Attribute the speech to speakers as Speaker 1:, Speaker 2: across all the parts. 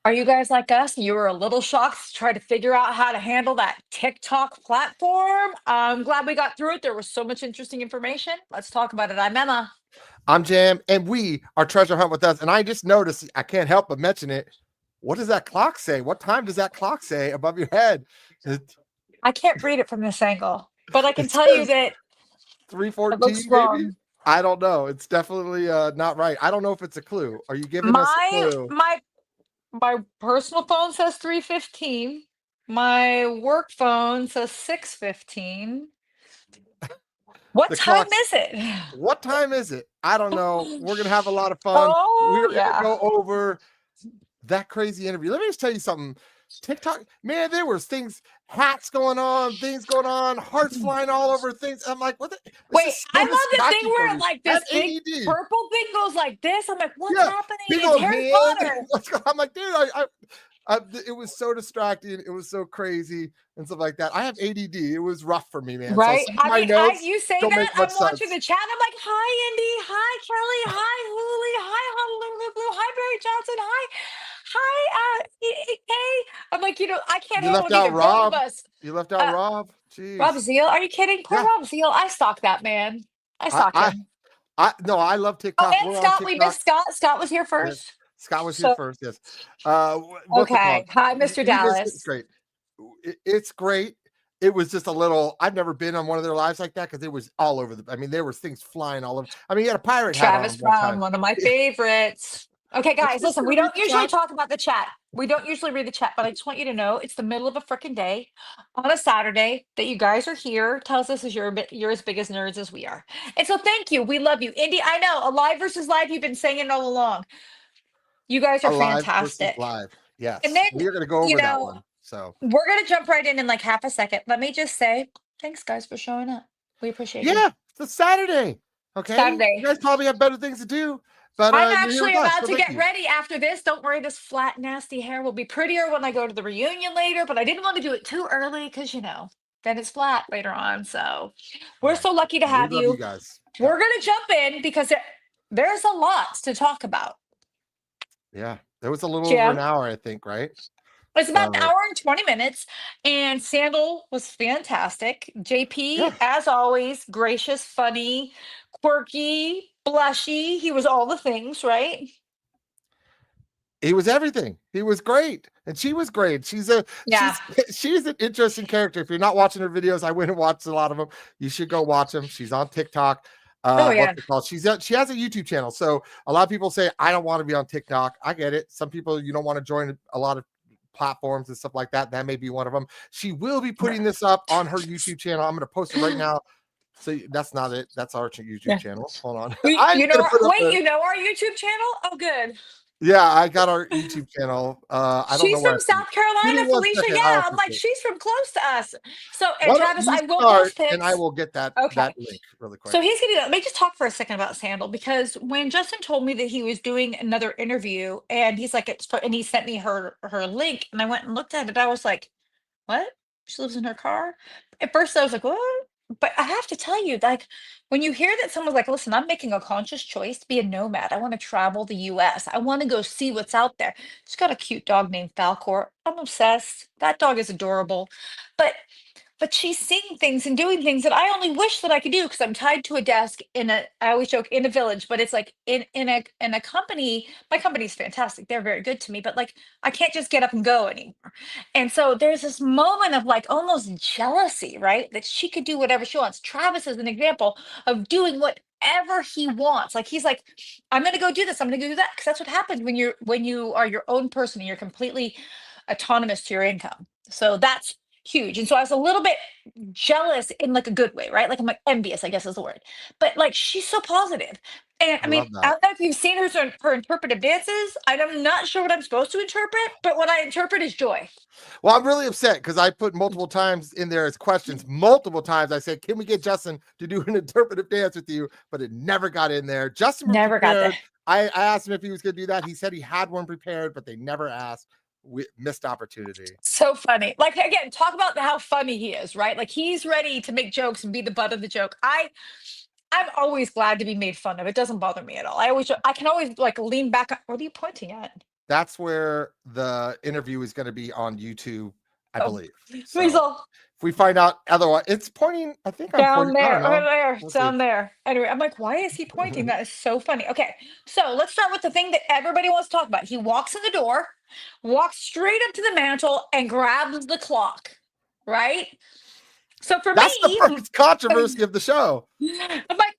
Speaker 1: Are you guys like us? You were a little shocked to try to figure out how to handle that TikTok platform. I'm glad we got through it. There was so much interesting information. Let's talk about it. I'm Emma.
Speaker 2: I'm Jam, and we are Treasure Hunt with us. And I just noticed, I can't help but mention it. What does that clock say? What time does that clock say above your head?
Speaker 1: I can't read it from this angle, but I can
Speaker 2: It
Speaker 1: tell you
Speaker 2: says
Speaker 1: that it
Speaker 2: 3:14,
Speaker 1: looks
Speaker 2: maybe?
Speaker 1: wrong.
Speaker 2: I don't know. It's definitely not right. I don't know if it's a clue. Are you giving us a
Speaker 1: My
Speaker 2: clue?
Speaker 1: my my personal phone says 3:15. My work phone says 6:15. What
Speaker 2: The
Speaker 1: time
Speaker 2: clock's
Speaker 1: is it?
Speaker 2: What time is it? I don't know. We're gonna have a lot of fun.
Speaker 1: Oh,
Speaker 2: We're gonna
Speaker 1: yeah.
Speaker 2: go over that crazy interview. Let me just tell you something. TikTok, man, there was hats going on, things going on, hearts flying all over things. I'm like, this
Speaker 1: Wait,
Speaker 2: is
Speaker 1: I
Speaker 2: so
Speaker 1: love the thing
Speaker 2: distracting for
Speaker 1: where
Speaker 2: me.
Speaker 1: like
Speaker 2: I have
Speaker 1: this big
Speaker 2: ADD.
Speaker 1: purple thing goes like this. I'm like, what's
Speaker 2: Yeah,
Speaker 1: happening?
Speaker 2: big
Speaker 1: It's
Speaker 2: old
Speaker 1: Harry
Speaker 2: hand.
Speaker 1: Potter.
Speaker 2: I'm like, dude, it was so distracting. It was so crazy and stuff like that. I have ADD. It was rough for me, man. So
Speaker 1: Right?
Speaker 2: some of
Speaker 1: I
Speaker 2: my
Speaker 1: mean,
Speaker 2: notes
Speaker 1: you say
Speaker 2: don't make
Speaker 1: that,
Speaker 2: much
Speaker 1: I'm watching
Speaker 2: sense.
Speaker 1: the chat. I'm like, hi, Indy. Hi, Kelly. Hi, Huli. Hi, Honolulu Blue. Hi, Barry Johnson. Hi, Kay. I'm like, I can't
Speaker 2: You
Speaker 1: hang out
Speaker 2: left
Speaker 1: with
Speaker 2: out
Speaker 1: either both of
Speaker 2: Rob.
Speaker 1: us.
Speaker 2: You left out
Speaker 1: Uh,
Speaker 2: Rob.
Speaker 1: Rob
Speaker 2: Jeez.
Speaker 1: Zeal. Are you kidding? Poor
Speaker 2: Yeah.
Speaker 1: Rob Zeal. I stalk that man. I
Speaker 2: I
Speaker 1: stalk
Speaker 2: I
Speaker 1: him.
Speaker 2: no, I love
Speaker 1: Oh,
Speaker 2: TikTok.
Speaker 1: and
Speaker 2: We're on
Speaker 1: Scott. We
Speaker 2: TikTok.
Speaker 1: missed Scott. Scott was here
Speaker 2: Yes.
Speaker 1: first.
Speaker 2: Scott was here
Speaker 1: So,
Speaker 2: first. Yes. What's it called?
Speaker 1: okay. Hi, Mr.
Speaker 2: We missed it.
Speaker 1: Dallas.
Speaker 2: Great. It's great. It was just a little. I've never been on one of their lives like that because it was all over the. I mean, there was things flying all over. I mean, he had a pirate hat on
Speaker 1: Travis
Speaker 2: one
Speaker 1: Brown,
Speaker 2: time.
Speaker 1: one of my favorites. Okay,
Speaker 2: Aren't you
Speaker 1: guys,
Speaker 2: just
Speaker 1: listen,
Speaker 2: gonna
Speaker 1: we
Speaker 2: read
Speaker 1: don't
Speaker 2: the
Speaker 1: usually
Speaker 2: chat?
Speaker 1: talk about the chat. We don't usually read the chat, but I just want you to know it's the middle of a freaking day on a Saturday that you guys are here. Tells us is you're as big as nerds as we are. And so thank you. We love you. Indy, I know, alive versus live, you've been saying it all along. You guys are
Speaker 2: Alive versus
Speaker 1: fantastic.
Speaker 2: live.
Speaker 1: And
Speaker 2: Yes,
Speaker 1: then,
Speaker 2: we are going to go
Speaker 1: you
Speaker 2: over that
Speaker 1: know,
Speaker 2: one. So
Speaker 1: we're gonna jump right in like half a second. Let me just say thanks, guys, for showing up. We appreciate you.
Speaker 2: yeah, it's a Saturday. Okay, you
Speaker 1: Saturday.
Speaker 2: guys probably have better things to do, but
Speaker 1: I'm
Speaker 2: you're here
Speaker 1: actually
Speaker 2: with us.
Speaker 1: about
Speaker 2: So
Speaker 1: to
Speaker 2: thank
Speaker 1: get
Speaker 2: you.
Speaker 1: ready after this. Don't worry, this flat, nasty hair will be prettier when I go to the reunion later, but I didn't want to do it too early because, then it's flat later on. So we're so lucky to
Speaker 2: We
Speaker 1: have
Speaker 2: love you
Speaker 1: you.
Speaker 2: guys. Yeah,
Speaker 1: We're going to jump in because there's a lot to talk about.
Speaker 2: yeah. There was a little over an
Speaker 1: Jim,
Speaker 2: hour, I think, right?
Speaker 1: it's about an
Speaker 2: So
Speaker 1: hour and 20 minutes, and Sandal was fantastic. JP,
Speaker 2: yeah,
Speaker 1: as always, gracious, funny, quirky, blushy. He was all the things, right?
Speaker 2: he was everything. He was great, and she was great.
Speaker 1: Yeah.
Speaker 2: She's an interesting character. If you're not watching her videos, I went and watched a lot of them. You should go watch them. She's on TikTok.
Speaker 1: Oh, yeah.
Speaker 2: What's it called? She has a YouTube channel. So a lot of people say I don't want to be on TikTok. I get it. Some people you don't want to join a lot of platforms and stuff like that. That may be one of them. She will be putting this up on her YouTube channel. I'm going to post it right now. So that's not it. That's our YouTube
Speaker 1: Yeah.
Speaker 2: channel. Hold on.
Speaker 1: We,
Speaker 2: I'm
Speaker 1: you know,
Speaker 2: gonna put up
Speaker 1: wait,
Speaker 2: a
Speaker 1: you know our YouTube channel? Oh, good.
Speaker 2: yeah, I got our YouTube channel. I don't know
Speaker 1: She's
Speaker 2: where
Speaker 1: from
Speaker 2: I put it.
Speaker 1: South
Speaker 2: Give me
Speaker 1: Carolina,
Speaker 2: one
Speaker 1: Felicia.
Speaker 2: second.
Speaker 1: Yeah,
Speaker 2: I'll
Speaker 1: I'm
Speaker 2: post
Speaker 1: like,
Speaker 2: it.
Speaker 1: she's from close to us. So, and
Speaker 2: Why don't
Speaker 1: Travis,
Speaker 2: you
Speaker 1: I will
Speaker 2: start
Speaker 1: post
Speaker 2: and I
Speaker 1: pics.
Speaker 2: will get that
Speaker 1: Okay.
Speaker 2: link really quick.
Speaker 1: So he's gonna do that. Let me just talk for a second about Sandal because when Justin told me that he was doing another interview and he's like, and he sent me her link and I went and looked at it. I was like, what? She lives in her car? At first, I was like, what? But I have to tell you, like, when you hear that someone's like, listen, I'm making a conscious choice to be a nomad. I want to travel the US. I want to go see what's out there. She's got a cute dog named Falcor. I'm obsessed. That dog is adorable. But she's seeing things and doing things that I only wish that I could do because I'm tied to a desk I always joke in a village, but it's like in a company. My company's fantastic. They're very good to me, but like I can't just get up and go anymore. And so there's this moment of like almost jealousy, right? That she could do whatever she wants. Travis is an example of doing whatever he wants. Like he's like, I'm gonna go do this, I'm gonna go do that. Because that's what happens when you are your own person and you're completely autonomous to your income. So that's huge. And so I was a little bit jealous in like a good way, right? Like I'm like envious, I guess is the word. But like she's so positive. And
Speaker 2: I
Speaker 1: I mean,
Speaker 2: love
Speaker 1: I
Speaker 2: that.
Speaker 1: don't know if you've seen her interpretive dances. I'm not sure what I'm supposed to interpret, but what I interpret is joy.
Speaker 2: Well, I'm really upset because I put multiple times in there as questions. Multiple times I said, can we get Justin to do an interpretive dance with you? But it never got in there. Justin was
Speaker 1: Never got there.
Speaker 2: prepared. I asked him if he was going to do that. He said he had one prepared, but they never asked. Missed opportunity.
Speaker 1: So funny. Like again, talk about how funny he is, right? Like he's ready to make jokes and be the butt of the joke. I'm always glad to be made fun of. It doesn't bother me at all. I can always like lean back. What are you pointing at?
Speaker 2: that's where the interview is gonna be on YouTube, I
Speaker 1: Oh,
Speaker 2: believe. So,
Speaker 1: Weasel.
Speaker 2: if we find out otherwise, it's pointing, I think I'm
Speaker 1: Down
Speaker 2: pointing, I don't
Speaker 1: there, over
Speaker 2: know.
Speaker 1: there,
Speaker 2: We'll see.
Speaker 1: down there. Anyway, I'm like, why is he pointing? That is so funny. Okay, so let's start with the thing that everybody wants to talk about. He walks in the door, walks straight up to the mantle, and grabs the clock. Right. So for
Speaker 2: That's the
Speaker 1: me,
Speaker 2: first controversy of the show.
Speaker 1: I'm like,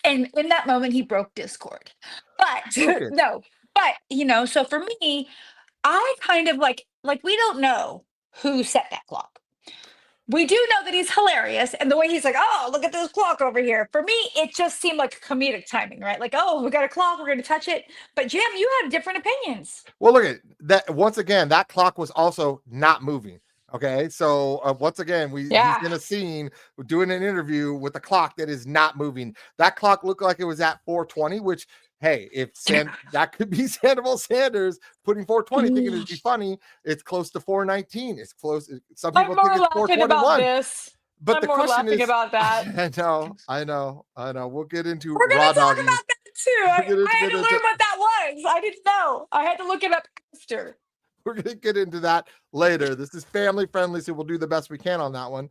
Speaker 1: and in that moment, he broke Discord.
Speaker 2: Broke
Speaker 1: But
Speaker 2: it.
Speaker 1: no, but so for me, I kind of like we don't know who set that clock. We do know that he's hilarious, and the way he's like, "Oh, look at this clock over here." For me, it just seemed like comedic timing, right? Like, "Oh, we got a clock, we're going to touch it." But Jim, you had different opinions.
Speaker 2: Well, look at that. Once again, that clock was also not moving. Okay, so once again, he's
Speaker 1: Yeah.
Speaker 2: in a scene doing an interview with a clock that is not moving. That clock looked like it was at 4:20, which, hey, if that could be Sandoval Sanders putting 4:20, thinking it'd be funny. It's close to 4:19. It's close. Some
Speaker 1: I'm
Speaker 2: people think
Speaker 1: more
Speaker 2: it's
Speaker 1: laughing about
Speaker 2: 4:21.
Speaker 1: this.
Speaker 2: But
Speaker 1: I'm
Speaker 2: the
Speaker 1: more
Speaker 2: question
Speaker 1: laughing
Speaker 2: is,
Speaker 1: about that.
Speaker 2: I know. We'll get into
Speaker 1: We're
Speaker 2: raw
Speaker 1: gonna talk
Speaker 2: dogging.
Speaker 1: about that too.
Speaker 2: We're gonna
Speaker 1: I had
Speaker 2: get
Speaker 1: to
Speaker 2: into
Speaker 1: learn what that was. I didn't know. I had to look it up after.
Speaker 2: we're going to get into that later. This is family friendly, so we'll do the best we can on that one.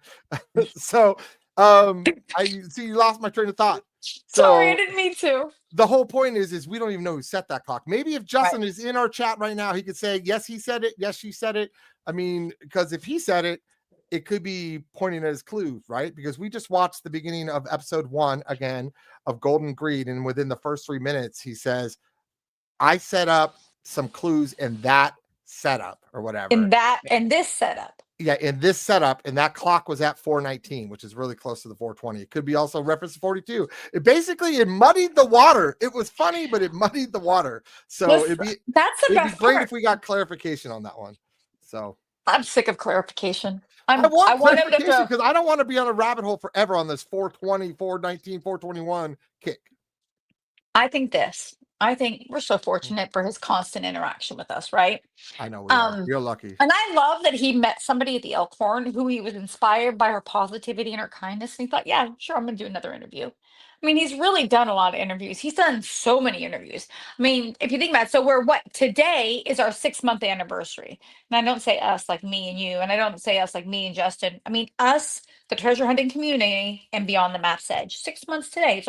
Speaker 2: So, I see you lost my train of thought.
Speaker 1: Sorry, I
Speaker 2: So
Speaker 1: didn't mean to.
Speaker 2: the whole point is we don't even know who set that clock. Maybe if
Speaker 1: Right.
Speaker 2: Justin is in our chat right now, he could say, yes, he said it. Yes, she said it. I mean, because if he said it, it could be pointing at his clues, right? Because we just watched the beginning of episode 1 again of Golden Greed. And within the first 3 minutes, he says, I set up some clues in that setup or whatever.
Speaker 1: In this setup.
Speaker 2: Yeah, in this setup, and that clock was at 4:19, which is really close to the 4:20. It could be also reference to 42. It muddied the water. It was funny, but it muddied the water. So
Speaker 1: Listen, that's the
Speaker 2: it'd be
Speaker 1: best
Speaker 2: great
Speaker 1: part.
Speaker 2: if we got clarification on that one. So
Speaker 1: I'm sick of clarification.
Speaker 2: I
Speaker 1: I
Speaker 2: want
Speaker 1: want him to
Speaker 2: clarification
Speaker 1: throw.
Speaker 2: because I don't want to be on a rabbit hole forever on this 4:20, 4:19, 4:21 kick.
Speaker 1: I think we're so fortunate for his constant interaction with us, right?
Speaker 2: I know we are.
Speaker 1: Um,
Speaker 2: You're lucky.
Speaker 1: and I love that he met somebody at the Elkhorn who he was inspired by her positivity and her kindness. And he thought, yeah, sure, I'm going to do another interview. I mean, he's really done a lot of interviews. He's done so many interviews. I mean, if you think about it, so today is our 6 month anniversary. And I don't say us like me and you, and I don't say us like me and Justin. I mean, us, the treasure hunting community, and beyond the map's edge. 6 months today.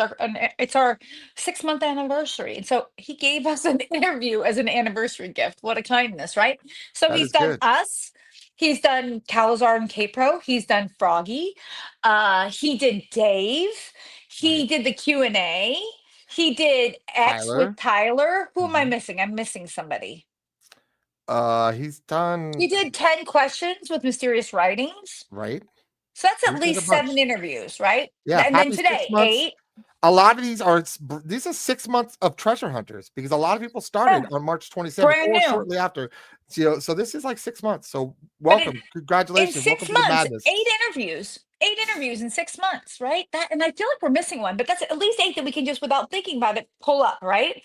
Speaker 1: It's our 6 month anniversary. And so he gave us an interview as an anniversary gift. What a kindness, right? So
Speaker 2: That
Speaker 1: he's
Speaker 2: is
Speaker 1: done
Speaker 2: good.
Speaker 1: us. He's done Calazar and K-Pro. He's done Froggy. He did Dave.
Speaker 2: Right.
Speaker 1: He did the Q&A. He did X with
Speaker 2: Tyler.
Speaker 1: Tyler. Who am I
Speaker 2: Mhm.
Speaker 1: missing? I'm missing somebody.
Speaker 2: He's done
Speaker 1: He did 10 questions with Mysterious Writings.
Speaker 2: right.
Speaker 1: So that's at
Speaker 2: He's done a
Speaker 1: least seven
Speaker 2: bunch.
Speaker 1: interviews, right?
Speaker 2: Yeah,
Speaker 1: And then
Speaker 2: happy six
Speaker 1: today,
Speaker 2: months.
Speaker 1: eight.
Speaker 2: A lot of these are 6 months of treasure hunters because a lot of people started
Speaker 1: Yeah,
Speaker 2: on March 27th
Speaker 1: brand
Speaker 2: or
Speaker 1: new.
Speaker 2: shortly after. So this is like 6 months. So
Speaker 1: But
Speaker 2: welcome,
Speaker 1: in
Speaker 2: congratulations, welcome
Speaker 1: six
Speaker 2: to the
Speaker 1: months,
Speaker 2: madness.
Speaker 1: eight interviews in 6 months, right? And I feel like we're missing one, but that's at least eight that we can just, without thinking about it, pull up, right?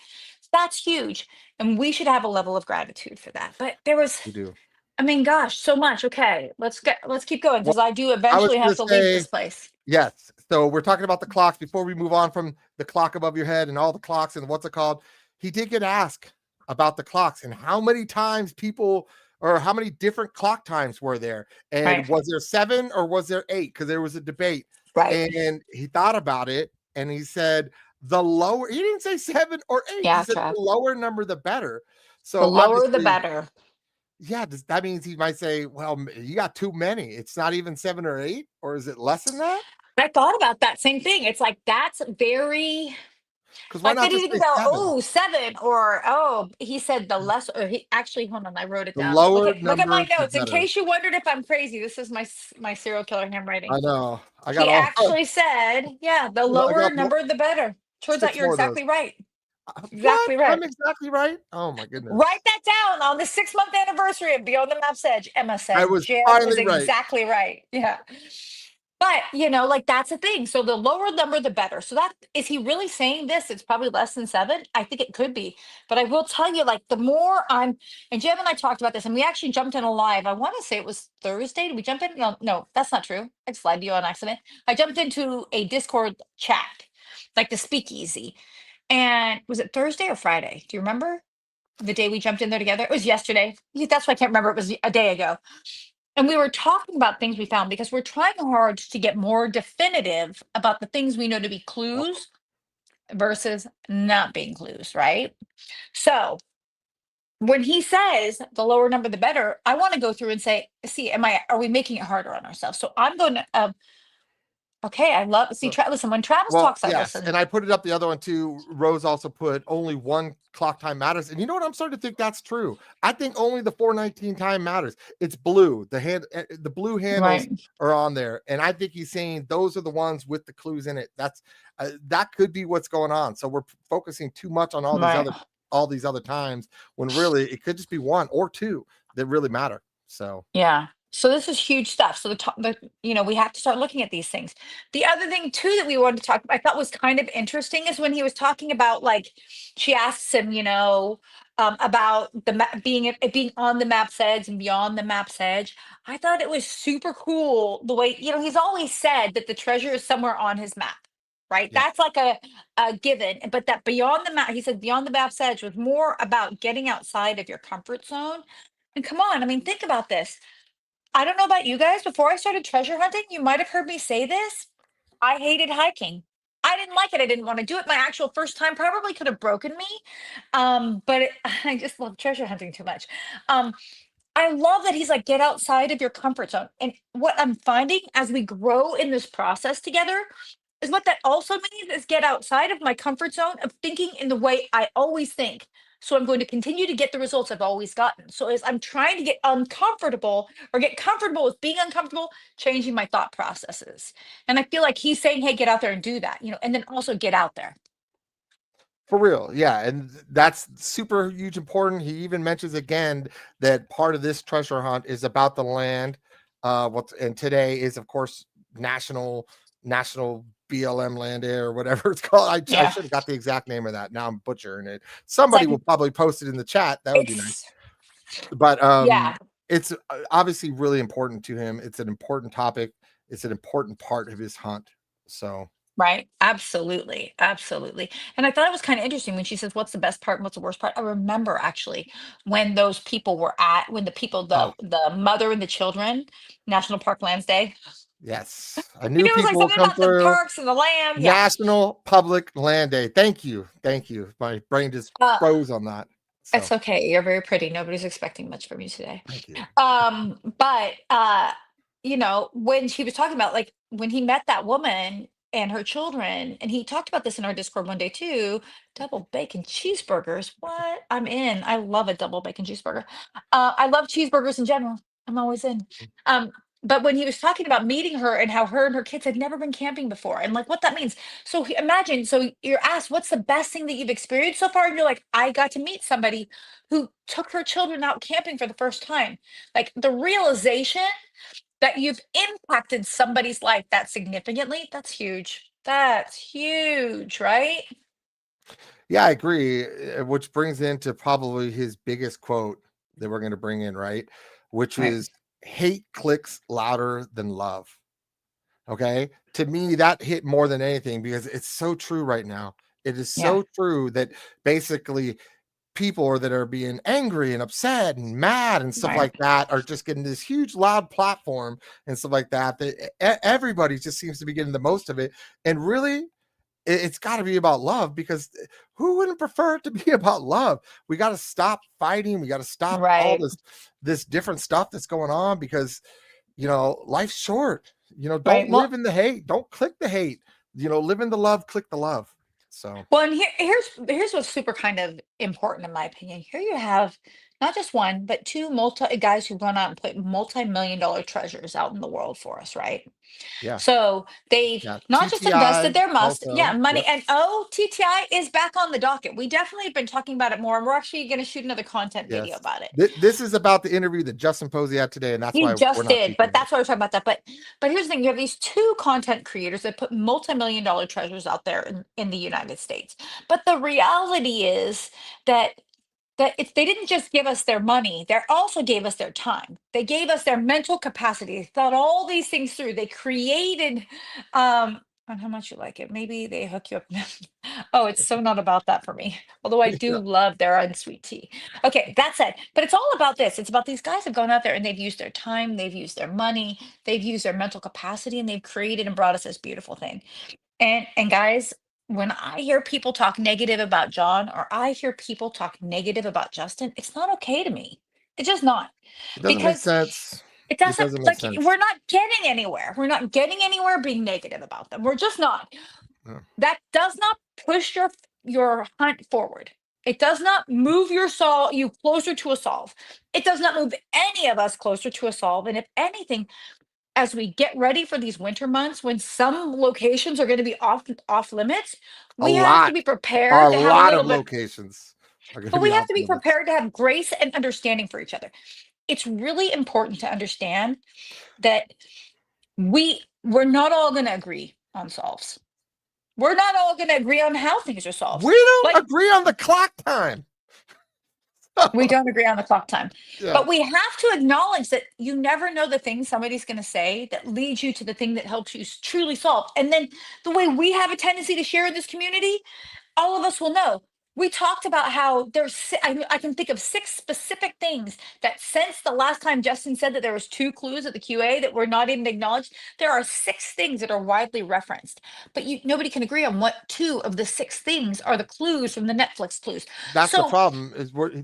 Speaker 1: That's huge. And we should have a level of gratitude for that. But there was,
Speaker 2: We do.
Speaker 1: I mean, gosh, so much. Okay, let's keep going
Speaker 2: Well,
Speaker 1: because I do
Speaker 2: I was
Speaker 1: eventually
Speaker 2: going
Speaker 1: have
Speaker 2: to
Speaker 1: to leave
Speaker 2: say
Speaker 1: this place.
Speaker 2: yes. So we're talking about the clocks before we move on from the clock above your head and all the clocks and what's it called. He did get asked about the clocks and how many times people or how many different clock times were there,
Speaker 1: Right.
Speaker 2: and was there 7 or was there 8? Because there was a debate,
Speaker 1: Right.
Speaker 2: and he thought about it and he said the lower. He didn't say 7 or 8. He
Speaker 1: Yeah,
Speaker 2: said
Speaker 1: Trav.
Speaker 2: the lower number the better.
Speaker 1: The
Speaker 2: So
Speaker 1: lower the
Speaker 2: obviously,
Speaker 1: better.
Speaker 2: yeah, that means he might say, well, you got too many. It's not even 7 or 8, or is it less than that?
Speaker 1: I thought about that same thing. It's like that's very
Speaker 2: Because why
Speaker 1: like
Speaker 2: not
Speaker 1: that he
Speaker 2: just
Speaker 1: didn't
Speaker 2: say
Speaker 1: go,
Speaker 2: 7?
Speaker 1: oh, seven, or oh, he said the less, or he actually, hold on, I wrote it
Speaker 2: The
Speaker 1: down.
Speaker 2: lower
Speaker 1: Look at my
Speaker 2: number, the
Speaker 1: notes in
Speaker 2: better.
Speaker 1: case you wondered if I'm crazy. This is my serial killer
Speaker 2: I
Speaker 1: handwriting.
Speaker 2: know. I got
Speaker 1: He
Speaker 2: all
Speaker 1: actually said, yeah, the
Speaker 2: I
Speaker 1: lower
Speaker 2: got more,
Speaker 1: number, the better. Turns out
Speaker 2: 6
Speaker 1: you're
Speaker 2: more of those.
Speaker 1: exactly right.
Speaker 2: What?
Speaker 1: Exactly right.
Speaker 2: I'm exactly right? Oh my
Speaker 1: Write
Speaker 2: goodness.
Speaker 1: that down on the 6 month anniversary of Beyond the Map's Edge. Emma
Speaker 2: I
Speaker 1: said,
Speaker 2: was
Speaker 1: Jim is
Speaker 2: finally right.
Speaker 1: exactly right. Yeah. But, like that's the thing. So the lower number, the better. So that is he really saying this? It's probably less than seven. I think it could be. But I will tell you, like, the more and Jim and I talked about this, and we actually jumped in a live. I want to say it was Thursday. Did we jump in? No, no, that's not true. I just lied to you on accident. I jumped into a Discord chat, like the speakeasy. And was it Thursday or Friday? Do you remember? the day we jumped in there together. It was yesterday. That's why I can't remember. It was a day ago. And we were talking about things we found because we're trying hard to get more definitive about the things we know to be
Speaker 2: Yep.
Speaker 1: clues versus not being clues, right? So when he says the lower number the better, I want to go through and say, see, are we making it harder on ourselves? So I'm going to okay, I love see
Speaker 2: So
Speaker 1: Listen, when Travis
Speaker 2: well,
Speaker 1: talks, I
Speaker 2: yes,
Speaker 1: listen.
Speaker 2: and I put it up the other one too. Rose also put only one clock time matters, and you know what? I'm starting to think that's true. I think only the 419 time matters. It's blue. The blue handles
Speaker 1: Right,
Speaker 2: are on there, and I think he's saying those are the ones with the clues in it. That could be what's going on. So we're focusing too much on
Speaker 1: right.
Speaker 2: all these other times when really it could just be one or two that really matter. So
Speaker 1: Yeah. So this is huge stuff. So we have to start looking at these things. The other thing too that we wanted to talk, I thought was kind of interesting, is when he was talking about, like, she asks him, about being on the map's edge and beyond the map's edge. I thought it was super cool the way, he's always said that the treasure is somewhere on his map, right?
Speaker 2: yeah.
Speaker 1: That's like a given. But that beyond the map, he said beyond the map's edge was more about getting outside of your comfort zone. And come on, I mean, think about this. I don't know about you guys. Before I started treasure hunting, you might have heard me say this. I hated hiking. I didn't like it. I didn't want to do it. My actual first time probably could have broken me. I just love treasure hunting too much. Um, I love that he's like, get outside of your comfort zone. And what I'm finding as we grow in this process together is what that also means is get outside of my comfort zone of thinking in the way I always think. So I'm going to continue to get the results I've always gotten. So as I'm trying to get uncomfortable or get comfortable with being uncomfortable, changing my thought processes. And I feel like he's saying, hey, get out there and do that, and then also get out there.
Speaker 2: For real, yeah, and that's super huge important. He even mentions again that part of this treasure hunt is about the land. And today is, of course, National BLM Land Day or whatever it's called. I
Speaker 1: Yeah.
Speaker 2: should have got the exact name of that. Now I'm butchering it.
Speaker 1: It's
Speaker 2: Somebody
Speaker 1: like,
Speaker 2: will probably post it in the chat. That would be nice.
Speaker 1: it's,
Speaker 2: But
Speaker 1: yeah,
Speaker 2: it's obviously really important to him. It's an important topic. It's an important part of his hunt. So
Speaker 1: right. Absolutely. Absolutely. And I thought it was kind of interesting when she says, what's the best part and what's the worst part? I remember actually when those people were when the people,
Speaker 2: oh,
Speaker 1: the mother and the children, National Park Lands Day.
Speaker 2: yes, I
Speaker 1: And
Speaker 2: knew
Speaker 1: it was like
Speaker 2: people will
Speaker 1: something
Speaker 2: come
Speaker 1: about the
Speaker 2: through.
Speaker 1: parks and the land. Yeah.
Speaker 2: National Public Land Day. Thank you. Thank you. My brain just
Speaker 1: Uh,
Speaker 2: froze on that. So
Speaker 1: it's okay. You're very pretty. Nobody's expecting much from you today.
Speaker 2: thank you.
Speaker 1: But when she was talking about, like, when he met that woman and her children, and he talked about this in our Discord one day too, double bacon cheeseburgers. What? I'm in. I love a double bacon cheeseburger. I love cheeseburgers in general. I'm always in. Um, but when he was talking about meeting her and how her and her kids had never been camping before and like what that means. So imagine, so you're asked, what's the best thing that you've experienced so far? And you're like, I got to meet somebody who took her children out camping for the first time. Like the realization that you've impacted somebody's life that significantly, that's huge. That's huge, right?
Speaker 2: Yeah, I agree. Which brings into probably his biggest quote that we're going to bring in, right? Which
Speaker 1: Right.
Speaker 2: is hate clicks louder than love. Okay. To me, that hit more than anything because it's so true right now. It is
Speaker 1: Yeah.
Speaker 2: so true that basically people or that are being angry and upset and mad and stuff
Speaker 1: Right.
Speaker 2: like that are just getting this huge loud platform and stuff like that everybody just seems to be getting the most of it. And really it's got to be about love because who wouldn't prefer it to be about love? We got to stop fighting. We got to stop all
Speaker 1: Right.
Speaker 2: this different stuff that's going on because life's short. Don't
Speaker 1: Right.
Speaker 2: live in the hate. Don't click the hate. Live in the love, click the love. So
Speaker 1: Well, and here's what's super kind of important in my opinion. Here you have not just one, but two multi guys who run out and put multi-million dollar treasures out in the world for us, right?
Speaker 2: yeah.
Speaker 1: So they've
Speaker 2: Yeah.
Speaker 1: not just invested
Speaker 2: TTI
Speaker 1: their
Speaker 2: also.
Speaker 1: money,
Speaker 2: Yep.
Speaker 1: and TTI is back on the docket. We definitely have been talking about it more, and we're actually going to shoot another content video
Speaker 2: Yes.
Speaker 1: about it.
Speaker 2: This is about the interview that Justin Posey had today, and that's
Speaker 1: He
Speaker 2: why we're
Speaker 1: just
Speaker 2: not
Speaker 1: did,
Speaker 2: speaking
Speaker 1: but
Speaker 2: about it.
Speaker 1: that's why we're talking about that. But here's the thing: you have these two content creators that put multi-million dollar treasures out there in the United States. But the reality is that if they didn't just give us their money, they also gave us their time. They gave us their mental capacity. They thought all these things through. They created. Um, on how much you like it. Maybe they hook you up. Oh, it's so not about that for me. Although I do
Speaker 2: Yeah.
Speaker 1: love their unsweet tea. Okay, that's it. But it's all about this. It's about these guys have gone out there and they've used their time, they've used their money, they've used their mental capacity, and they've created and brought us this beautiful thing. And guys, when I hear people talk negative about John or I hear people talk negative about Justin, it's not okay to me. It's just not.
Speaker 2: It doesn't make
Speaker 1: Because
Speaker 2: sense.
Speaker 1: it
Speaker 2: It
Speaker 1: doesn't,
Speaker 2: doesn't make
Speaker 1: like,
Speaker 2: sense.
Speaker 1: we're not getting anywhere. We're not getting anywhere being negative about them. We're just not.
Speaker 2: Yeah.
Speaker 1: That does not push your hunt forward. It does not move you closer to a solve. It does not move any of us closer to a solve. And if anything, as we get ready for these winter months when some locations are going to be off limits,
Speaker 2: A
Speaker 1: we have to
Speaker 2: lot,
Speaker 1: be
Speaker 2: a
Speaker 1: prepared to have a
Speaker 2: lot
Speaker 1: little
Speaker 2: of
Speaker 1: bit,
Speaker 2: locations are going to
Speaker 1: but
Speaker 2: be
Speaker 1: we have
Speaker 2: off
Speaker 1: to be
Speaker 2: limits.
Speaker 1: prepared to have grace and understanding for each other. It's really important to understand that we're not all going to agree on solves. We're not all going to agree on how things are solved.
Speaker 2: We don't
Speaker 1: Like,
Speaker 2: agree on the clock time.
Speaker 1: we don't agree on the clock time,
Speaker 2: Yeah,
Speaker 1: but we have to acknowledge that you never know the thing somebody's going to say that leads you to the thing that helps you truly solve. And then the way we have a tendency to share in this community, all of us will know. We talked about how I can think of 6 specific things that since the last time Justin said that there was 2 clues at the QA that were not even acknowledged, there are 6 things that are widely referenced. But nobody can agree on what 2 of the 6 things are the clues from the Netflix clues.
Speaker 2: that's the
Speaker 1: So
Speaker 2: problem.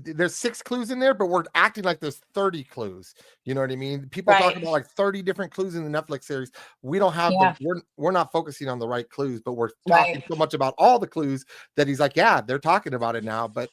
Speaker 2: There's 6 clues in there, but we're acting like there's 30 clues. You know what I mean? People talk
Speaker 1: right,
Speaker 2: about like 30 different clues in the Netflix series. We don't have the
Speaker 1: yeah,
Speaker 2: we're not focusing on the right clues, but we're talking
Speaker 1: right.
Speaker 2: so much about all the clues that he's like, yeah, they're talking about it now, but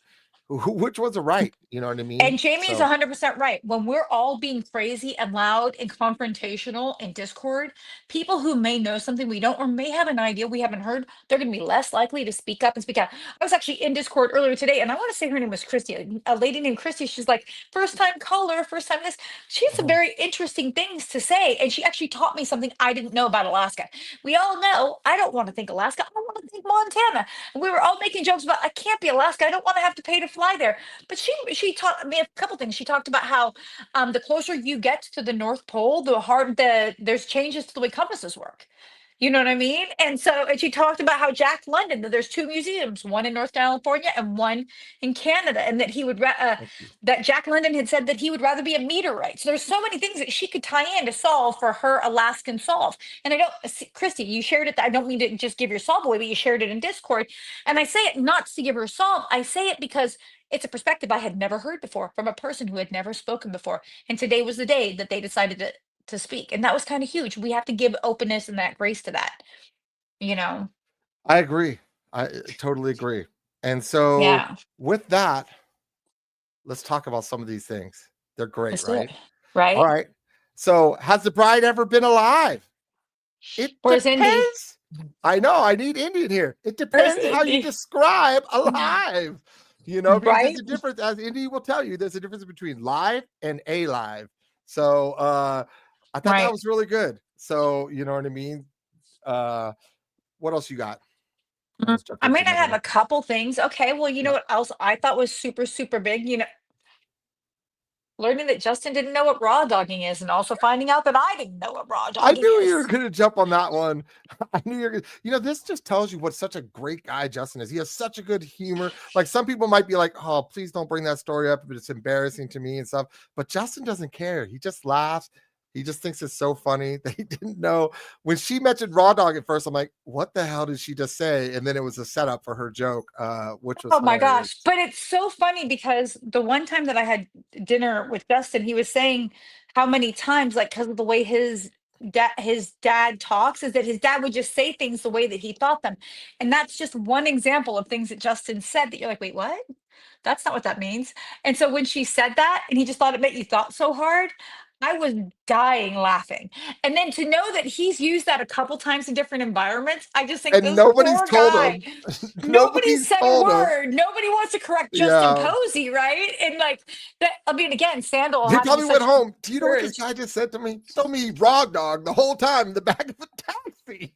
Speaker 2: which ones are right? You know what I mean?
Speaker 1: And Jamie is
Speaker 2: So
Speaker 1: 100% right. When we're all being crazy and loud and confrontational in Discord, people who may know something we don't or may have an idea we haven't heard, they're going to be less likely to speak up and speak out. I was actually in Discord earlier today, and I want to say her name was Christy, a lady named Christy. She's like, first time caller, first time this. She has some very interesting things to say, and she actually taught me something I didn't know about Alaska. We all know I don't want to think Alaska, I want to think Montana. And we were all making jokes about, I can't be Alaska, I don't want to have to pay to fly there. But she taught me a couple things. She talked about how the closer you get to the North Pole, there's changes to the way compasses work. You know what I mean? And she talked about how Jack London, that there's 2 museums, one in North California and one in Canada, and that
Speaker 2: thank you.
Speaker 1: that Jack London had said that he would rather be a meteorite. So there's so many things that she could tie in to solve for her Alaskan solve. And I don't, Christy, you shared it. I don't mean to just give your solve away, but you shared it in Discord. And I say it not to give her a solve. I say it because it's a perspective I had never heard before from a person who had never spoken before. And today was the day that they decided to speak. And that was kind of huge. We have to give openness and that grace to that, you know?
Speaker 2: I agree. I totally agree. And so
Speaker 1: Yeah.
Speaker 2: with that, let's talk about some of these things. They're great,
Speaker 1: Let's do it.
Speaker 2: right? All
Speaker 1: Right.
Speaker 2: right. So has the bride ever been alive? It
Speaker 1: Where's Indy?
Speaker 2: depends. I know, I need Indian here. It
Speaker 1: Where's
Speaker 2: depends how you
Speaker 1: Indy?
Speaker 2: describe alive. You know, because there's
Speaker 1: Right.
Speaker 2: a difference, as Indy will tell you, there's a difference between live and alive. So I thought that
Speaker 1: Right.
Speaker 2: was really good. So, you know what I mean? Uh what else you got? I'll just jump
Speaker 1: I
Speaker 2: into
Speaker 1: mean, I
Speaker 2: another
Speaker 1: have
Speaker 2: one.
Speaker 1: a couple things. Okay. Well, you know
Speaker 2: Yeah.
Speaker 1: what else I thought was super, super big? Learning that Justin didn't know what raw dogging is and also finding out that I didn't know what raw
Speaker 2: I
Speaker 1: dogging
Speaker 2: knew you were
Speaker 1: is.
Speaker 2: gonna jump on that one. I knew you're gonna, this just tells you what such a great guy Justin is. He has such a good humor. Like some people might be like, oh, please don't bring that story up, but it's embarrassing to me and stuff. But Justin doesn't care. He just laughs. He just thinks it's so funny that he didn't know. When she mentioned raw dog at first, I'm like, what the hell did she just say? And then it was a setup for her joke, which was
Speaker 1: Oh my
Speaker 2: hilarious.
Speaker 1: gosh. But it's so funny because the one time that I had dinner with Justin, he was saying how many times, like, because of the way his dad talks, is that his dad would just say things the way that he thought them. And that's just one example of things that Justin said that you're like, wait, what? That's not what that means. And so when she said that, and he just thought it meant you thought so hard, I was dying laughing. And then to know that he's used that a couple times in different environments, I just think
Speaker 2: And
Speaker 1: this
Speaker 2: nobody's
Speaker 1: poor
Speaker 2: told
Speaker 1: guy,
Speaker 2: him.
Speaker 1: nobody
Speaker 2: Nobody's
Speaker 1: said a
Speaker 2: told him.
Speaker 1: word. Nobody wants to correct Justin
Speaker 2: Yeah.
Speaker 1: Posey, right? And like that, I mean, again, Sandal
Speaker 2: He
Speaker 1: having
Speaker 2: probably went
Speaker 1: such
Speaker 2: home. Do you know what this
Speaker 1: courage.
Speaker 2: guy just said to me? He told me he raw dog the whole time in the back of the taxi.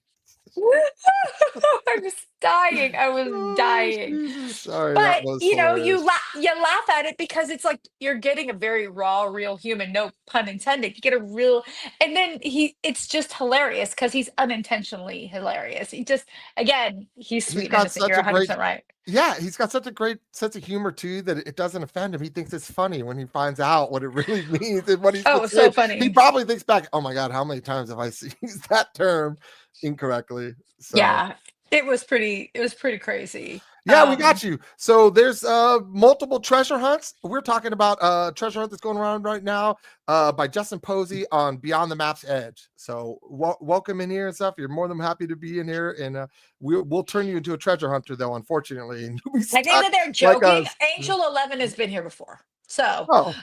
Speaker 1: dying. I was
Speaker 2: Oh,
Speaker 1: dying.
Speaker 2: Jesus. Sorry, that
Speaker 1: But,
Speaker 2: was
Speaker 1: you know,
Speaker 2: hilarious.
Speaker 1: you laugh at it because it's like you're getting a very raw, real human, no pun intended. You get a real, and then it's just hilarious because he's unintentionally hilarious. He just, again, he's
Speaker 2: He's
Speaker 1: sweet and
Speaker 2: got
Speaker 1: innocent.
Speaker 2: such
Speaker 1: You're
Speaker 2: a great
Speaker 1: 100% right.
Speaker 2: yeah, he's got such a great sense of humor too that it doesn't offend him. He thinks it's funny when he finds out what it really means and what he's
Speaker 1: Oh, it's so
Speaker 2: portrayed. He
Speaker 1: funny.
Speaker 2: probably thinks back, "Oh my god, how many times have I used that term incorrectly?" So,
Speaker 1: Yeah, it was pretty crazy.
Speaker 2: yeah, we got you. So there's multiple treasure hunts. We're talking about treasure hunt that's going around right now by Justin Posey on Beyond the Map's Edge. So welcome in here and stuff. You're more than happy to be in here, and we'll turn you into a treasure hunter though, unfortunately, and you'll be
Speaker 1: I think
Speaker 2: stuck
Speaker 1: that they're
Speaker 2: like
Speaker 1: joking.
Speaker 2: us.
Speaker 1: Angel 11 has been here before. So,
Speaker 2: Oh,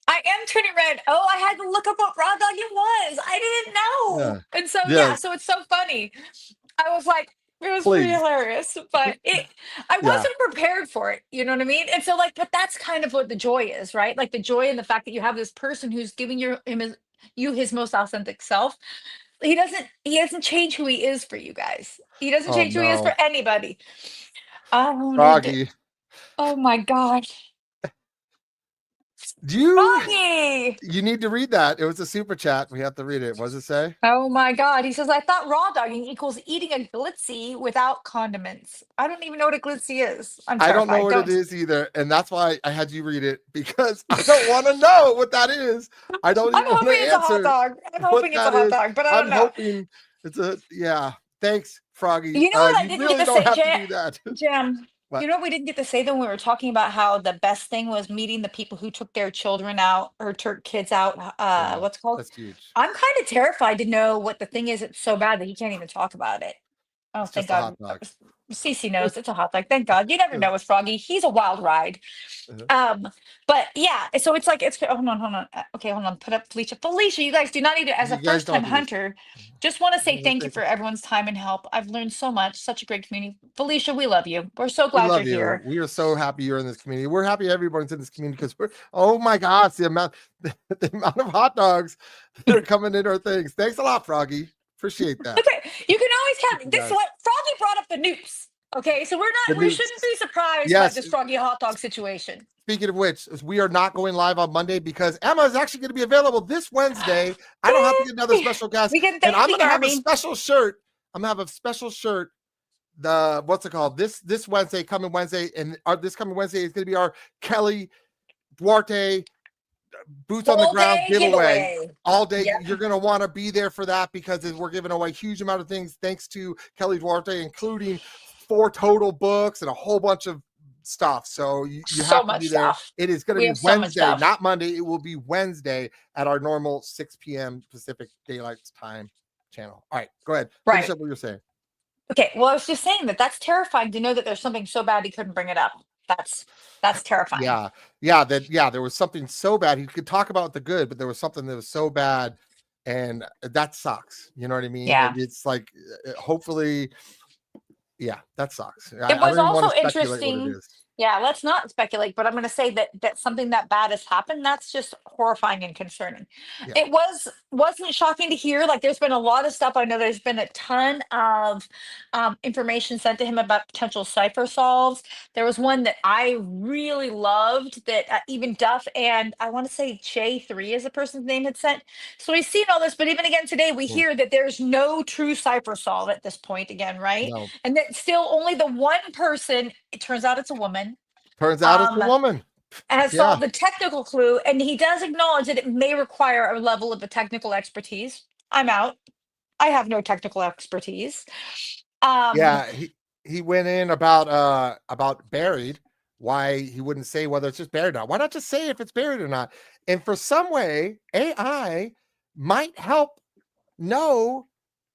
Speaker 1: I am turning red. Oh, I had to look up what raw dog it was. I didn't
Speaker 2: yeah,
Speaker 1: know. And so,
Speaker 2: yeah.
Speaker 1: yeah, so it's so funny. I was like, it was pretty
Speaker 2: Please,
Speaker 1: hilarious, but I
Speaker 2: yeah.
Speaker 1: wasn't prepared for it. You know what I mean? And so, like, but that's kind of what the joy is, right? Like the joy in the fact that you have this person who's giving you his most authentic self. He doesn't change who he is for you guys. He doesn't
Speaker 2: Oh
Speaker 1: change who he is for
Speaker 2: no,
Speaker 1: anybody. Oh,
Speaker 2: Froggy.
Speaker 1: oh my God.
Speaker 2: Do you
Speaker 1: Froggy!
Speaker 2: you need to read that? It was a super chat. We have to read it. What does it say?
Speaker 1: Oh my God. He says, I thought raw dogging equals eating a glitzy without condiments. I don't even know what a glitzy is. I'm
Speaker 2: I don't know
Speaker 1: terrified.
Speaker 2: what it
Speaker 1: Don't.
Speaker 2: is either, and that's why I had you read it because I don't want to know what that is. I don't
Speaker 1: I'm
Speaker 2: even want
Speaker 1: hoping
Speaker 2: to
Speaker 1: it's a hot
Speaker 2: answer
Speaker 1: dog. I'm
Speaker 2: what
Speaker 1: hoping it's a
Speaker 2: that
Speaker 1: hot
Speaker 2: is.
Speaker 1: dog, but I
Speaker 2: I'm
Speaker 1: don't know.
Speaker 2: hoping it's a yeah. Thanks, Froggy.
Speaker 1: You know what I
Speaker 2: You
Speaker 1: didn't get
Speaker 2: really
Speaker 1: to
Speaker 2: don't
Speaker 1: say,
Speaker 2: have to do that.
Speaker 1: Jam?
Speaker 2: But
Speaker 1: You know what we didn't get to say then we were talking about how the best thing was meeting the people who took their children out or took kids out.
Speaker 2: yeah,
Speaker 1: What's it called?
Speaker 2: that's huge.
Speaker 1: I'm kind of terrified to know what the thing is. It's so bad that he can't even talk about it. Oh,
Speaker 2: It's
Speaker 1: thank
Speaker 2: just a hot
Speaker 1: God.
Speaker 2: dog.
Speaker 1: Cece knows it's a hot dog. Thank God. You never know with Froggy. He's a wild ride.
Speaker 2: Uh-huh.
Speaker 1: Um, but yeah, so it's like it's hold on. Okay, hold on. Put up Felicia. Felicia, you guys do not need to, as a
Speaker 2: You guys
Speaker 1: first
Speaker 2: don't
Speaker 1: time
Speaker 2: have to do this.
Speaker 1: hunter, just want to say
Speaker 2: Well,
Speaker 1: thank you
Speaker 2: thank you.
Speaker 1: for everyone's time and help. I've learned so much, such a great community. Felicia, we love you. We're so
Speaker 2: We
Speaker 1: glad you're
Speaker 2: love you.
Speaker 1: here.
Speaker 2: We are so happy you're in this community. We're happy everyone's in this community because we're oh my gosh, the amount of hot dogs that are coming in our things. Thanks a lot, Froggy. Appreciate that.
Speaker 1: Okay, you can always
Speaker 2: Thank you
Speaker 1: count this.
Speaker 2: guys.
Speaker 1: What Froggy brought up the noose. Okay, so
Speaker 2: The
Speaker 1: we
Speaker 2: newts.
Speaker 1: shouldn't be surprised by
Speaker 2: Yes.
Speaker 1: this Froggy hot dog situation.
Speaker 2: Speaking of which, we are not going live on Monday because Emma is actually going to be available this Wednesday. I don't have to get another
Speaker 1: Yay!
Speaker 2: special guest,
Speaker 1: We can
Speaker 2: and
Speaker 1: thank
Speaker 2: I'm
Speaker 1: the
Speaker 2: going to have a
Speaker 1: army.
Speaker 2: special shirt. I'm going to have a special shirt. The what's it called? This Wednesday, coming Wednesday, and this coming Wednesday is going to be our Kelly Duarte boots on the
Speaker 1: Full
Speaker 2: ground
Speaker 1: day
Speaker 2: giveaway
Speaker 1: giveaway.
Speaker 2: all day.
Speaker 1: Yep.
Speaker 2: You're going to want to be there for that because we're giving away a huge amount of things thanks to Kelly Duarte, including 4 total books and a whole bunch of stuff. So you
Speaker 1: So
Speaker 2: have to
Speaker 1: much
Speaker 2: be there.
Speaker 1: stuff.
Speaker 2: It is going to
Speaker 1: We
Speaker 2: be
Speaker 1: have so much
Speaker 2: Wednesday,
Speaker 1: stuff.
Speaker 2: not Monday. It will be Wednesday at our normal 6 p.m. Pacific Daylight Time channel. All right, go ahead. Finish
Speaker 1: Right.
Speaker 2: up what you're saying.
Speaker 1: Okay. Well, I was just saying that that's terrifying to know that there's something so bad he couldn't bring it up. That's terrifying.
Speaker 2: Yeah, there was something so bad. He could talk about the good, but there was something that was so bad, and that sucks. You know what I mean?
Speaker 1: Yeah.
Speaker 2: It's like hopefully, yeah, that sucks.
Speaker 1: It
Speaker 2: I
Speaker 1: was
Speaker 2: don't even want
Speaker 1: also
Speaker 2: to speculate what it
Speaker 1: interesting.
Speaker 2: is.
Speaker 1: Yeah, let's not speculate, but I'm going to say that something that bad has happened. That's just horrifying and concerning.
Speaker 2: Yeah.
Speaker 1: It wasn't shocking to hear. Like there's been a lot of stuff. I know there's been a ton of information sent to him about potential cipher solves. There was one that I really loved that even Duff and I want to say J3 is the person's name had sent. So we've seen all this, but even again today we
Speaker 2: Mm.
Speaker 1: hear that there's no true cipher solve at this point again, right?
Speaker 2: No,
Speaker 1: And that still only the one person, it turns out it's a woman,
Speaker 2: turns out it's a
Speaker 1: um,
Speaker 2: woman.
Speaker 1: has
Speaker 2: Yeah,
Speaker 1: solved the technical clue. And he does acknowledge that it may require a level of a technical expertise. I'm out. I have no technical expertise. Um,
Speaker 2: yeah. He went in about buried. Why he wouldn't say whether it's just buried or not? Why not just say if it's buried or not? And for some way, AI might help know